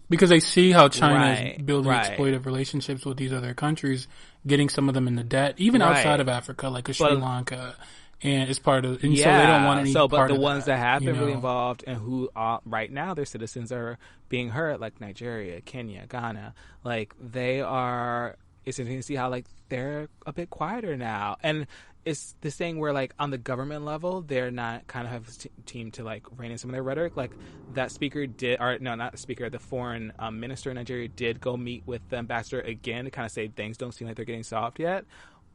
because they see how China is building exploitive relationships with these other countries, getting some of them into debt, even outside of Africa, like Sri Lanka. And it's part of, and so they don't want any part of that. But the ones that have been really involved and who right now their citizens are being hurt, like Nigeria, Kenya, Ghana, like they are. It's interesting to see how like they're a bit quieter now, and it's this thing where like on the government level they're not kind of have a team to like rein in some of their rhetoric. Like that speaker did, or no, not the speaker, the foreign minister in Nigeria did go meet with the ambassador again to kind of say things don't seem like they're getting solved yet,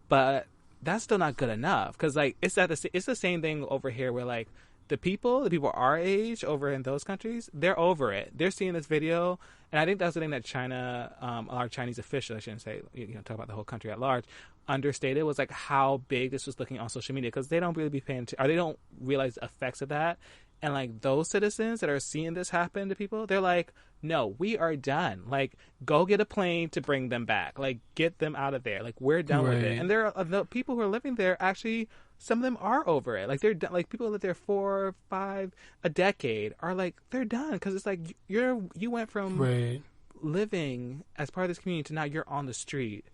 but that's still not good enough, because like it's the same thing over here where like the people our age over in those countries, they're over it. They're seeing this video, and I think that's the thing that China, our Chinese officials, I shouldn't say, talk about the whole country at large, understated, was like how big this was looking on social media, because they don't really be paying attention, or they don't realize the effects of that. And like those citizens that are seeing this happen to people, they're like, no, we are done. Like, go get a plane to bring them back. Like, get them out of there. Like, we're done with it. And there are the people who are living there, actually, some of them are over it. Like, they're done. Like, people who live there 4, 5, a decade are like, they're done. Because it's like, you went from living as part of this community to now you're on the street.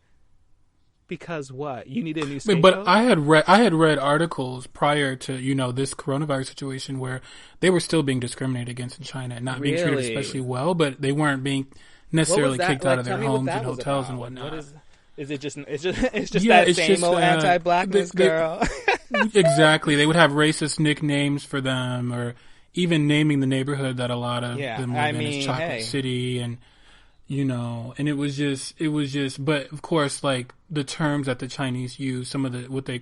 Because what? You needed a new space. But I had read articles prior to, this coronavirus situation where they were still being discriminated against in China and not being treated especially well, but they weren't being necessarily kicked out of their homes and hotels and whatnot. Is it just that same old anti-blackness girl? Exactly. They would have racist nicknames for them, or even naming the neighborhood that a lot of them live in as Chocolate City, and and it was just, but of course, like the terms that the Chinese use, some of what they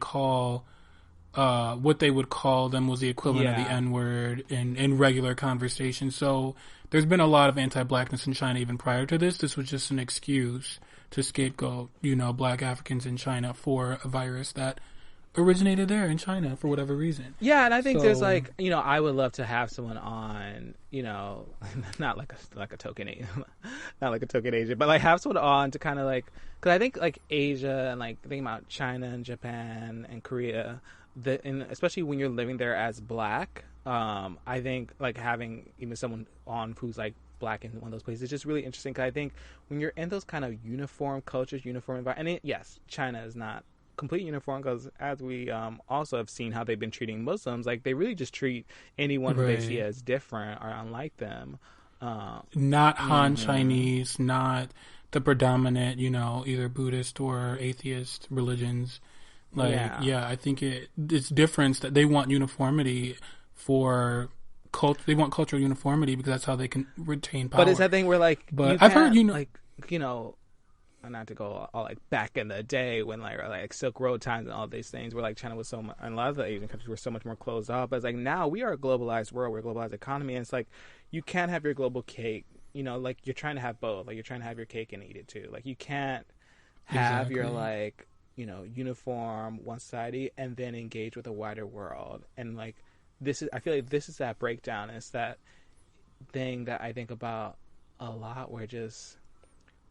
would call them was the equivalent of the N-word in regular conversation. So there's been a lot of anti-blackness in China even prior to this. This was just an excuse to scapegoat, black Africans in China for a virus that originated there in China for whatever reason. Yeah, and I think there's like, I would love to have someone on, not like a token agent, not like a token agent, but like have someone on to kind of like, because I think like Asia and like thinking about China and Japan and Korea, and especially when you're living there as black, I think like having even someone on who's like black in one of those places is just really interesting, because I think when you're in those kind of uniform cultures, uniform environment, and yes, China is not complete uniform, because as we also have seen how they've been treating Muslims, like they really just treat anyone who they see as different or unlike them. Not Han Chinese, not the predominant, either Buddhist or atheist religions. Like, I think it's difference that they want uniformity for they want cultural uniformity because that's how they can retain power. But it's that thing where like, but I've heard, not to go all like back in the day when like Silk Road times and all these things where like China was so much, and a lot of the Asian countries were so much more closed off. But it's like now we are a globalized world, we're a globalized economy, and it's like you can't have your global cake. Like you're trying to have both. Like you're trying to have your cake and eat it too. Like you can't have your like uniform one sided and then engage with a wider world. And like I feel like this is that breakdown. It's that thing that I think about a lot where just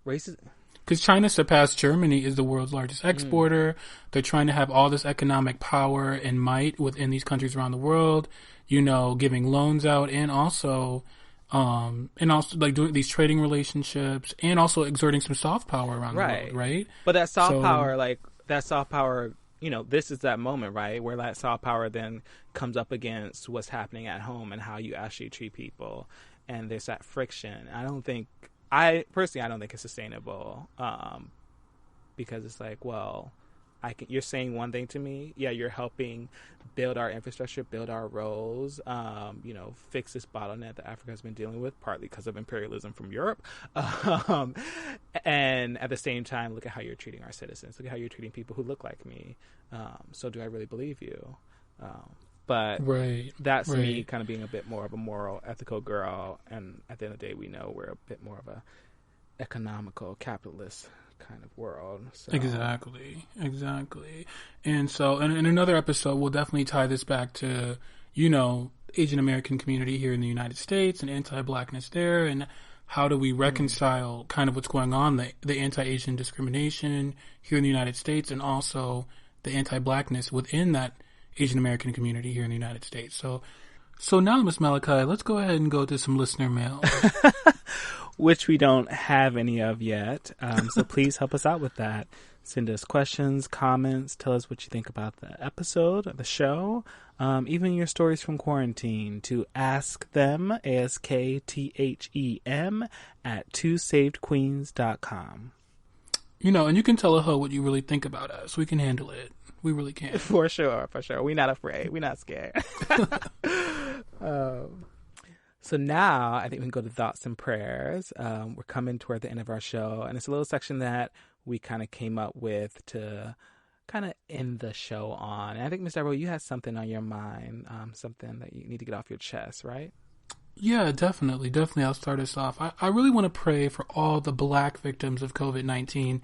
racism. Because China surpassed Germany as the world's largest exporter. They're trying to have all this economic power and might within these countries around the world, giving loans out and also like doing these trading relationships and also exerting some soft power around the world, right? But that soft power, this is that moment, right? Where that soft power then comes up against what's happening at home and how you actually treat people. And there's that friction. I personally don't think it's sustainable, because it's like, well, you're saying one thing to me. Yeah, you're helping build our infrastructure, build our roads, fix this bottleneck that Africa has been dealing with, partly because of imperialism from Europe. And at the same time, look at how you're treating our citizens. Look at how you're treating people who look like me. So do I really believe you? But that's me kind of being a bit more of a moral, ethical girl. And at the end of the day, we know we're a bit more of a economical, capitalist kind of world. So. Exactly. And so in another episode, we'll definitely tie this back to, Asian American community here in the United States and anti-blackness there. And how do we reconcile kind of what's going on, the anti-Asian discrimination here in the United States, and also the anti-blackness within that Asian American community here in the United States. So now, Ms. Malekai, let's go ahead and go to some listener mail. Which we don't have any of yet. So please help us out with that. Send us questions, comments, tell us what you think about the episode, the show, even your stories from quarantine to AskThem, ASKTHEM, at twosavedqueens.com. And you can tell a hoe what you really think about us. We can handle it. We really can. For sure. We're not afraid. We're not scared. So now I think we can go to thoughts and prayers. We're coming toward the end of our show, and it's a little section that we kind of came up with to kind of end the show on. And I think, Ms. Devereaux, you had something on your mind, something that you need to get off your chest, right? Yeah, definitely. I'll start us off. I really want to pray for all the black victims of COVID-19.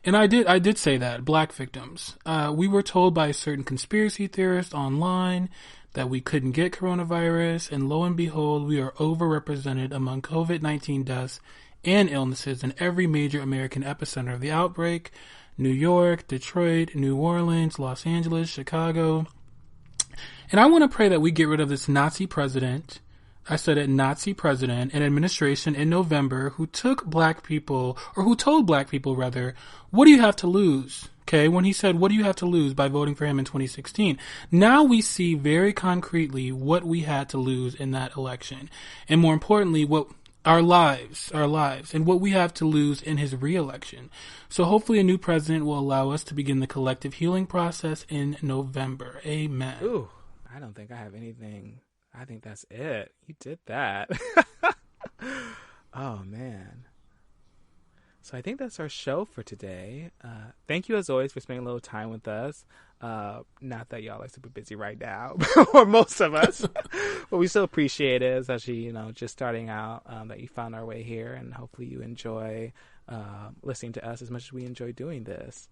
And I did say that, black victims. We were told by a certain conspiracy theorist online that we couldn't get coronavirus, and lo and behold, we are overrepresented among COVID-19 deaths and illnesses in every major American epicenter of the outbreak: New York, Detroit, New Orleans, Los Angeles, Chicago. And I want to pray that we get rid of this Nazi president, I said it, Nazi president and administration in November who told black people, what do you have to lose? Okay, when he said, what do you have to lose by voting for him in 2016? Now we see very concretely what we had to lose in that election. And more importantly, our lives, and what we have to lose in his re-election. So hopefully a new president will allow us to begin the collective healing process in November. Amen. Ooh, I don't think I have anything. I think that's it. You did that. Oh, man. So I think that's our show for today. Thank you, as always, for spending a little time with us. Not that y'all are super busy right now, or most of us, but we still appreciate it, especially, just starting out, that you found our way here, and hopefully you enjoy listening to us as much as we enjoy doing this.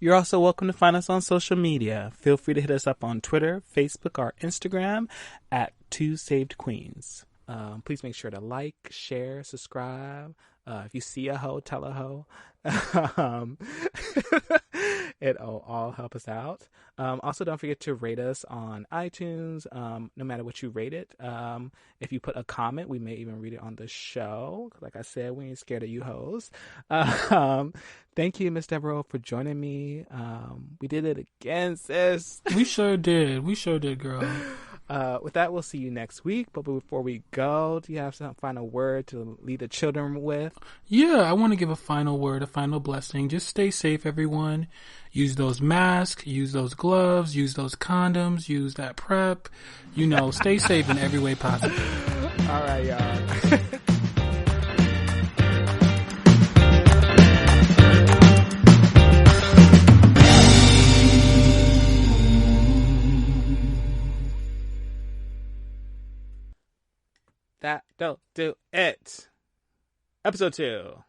You're also welcome to find us on social media. Feel free to hit us up on Twitter, Facebook, or Instagram at Two Saved Queens. Please make sure to like, share, subscribe. If you see a hoe, tell a hoe. It'll all help us out. Also, don't forget to rate us on iTunes, no matter what you rate it. If you put a comment, we may even read it on the show. Like I said, we ain't scared of you hoes. Thank you, Miss Devereaux, for joining me. We did it again, sis. We sure did. We sure did, girl. With that, we'll see you next week. But before we go, do you have some final word to lead the children with? Yeah, I want to give a final word, a final blessing. Just stay safe, everyone. Use those masks, use those gloves, use those condoms, use that PrEP. Stay safe in every way possible. All right, y'all. That don't do it. Episode 2.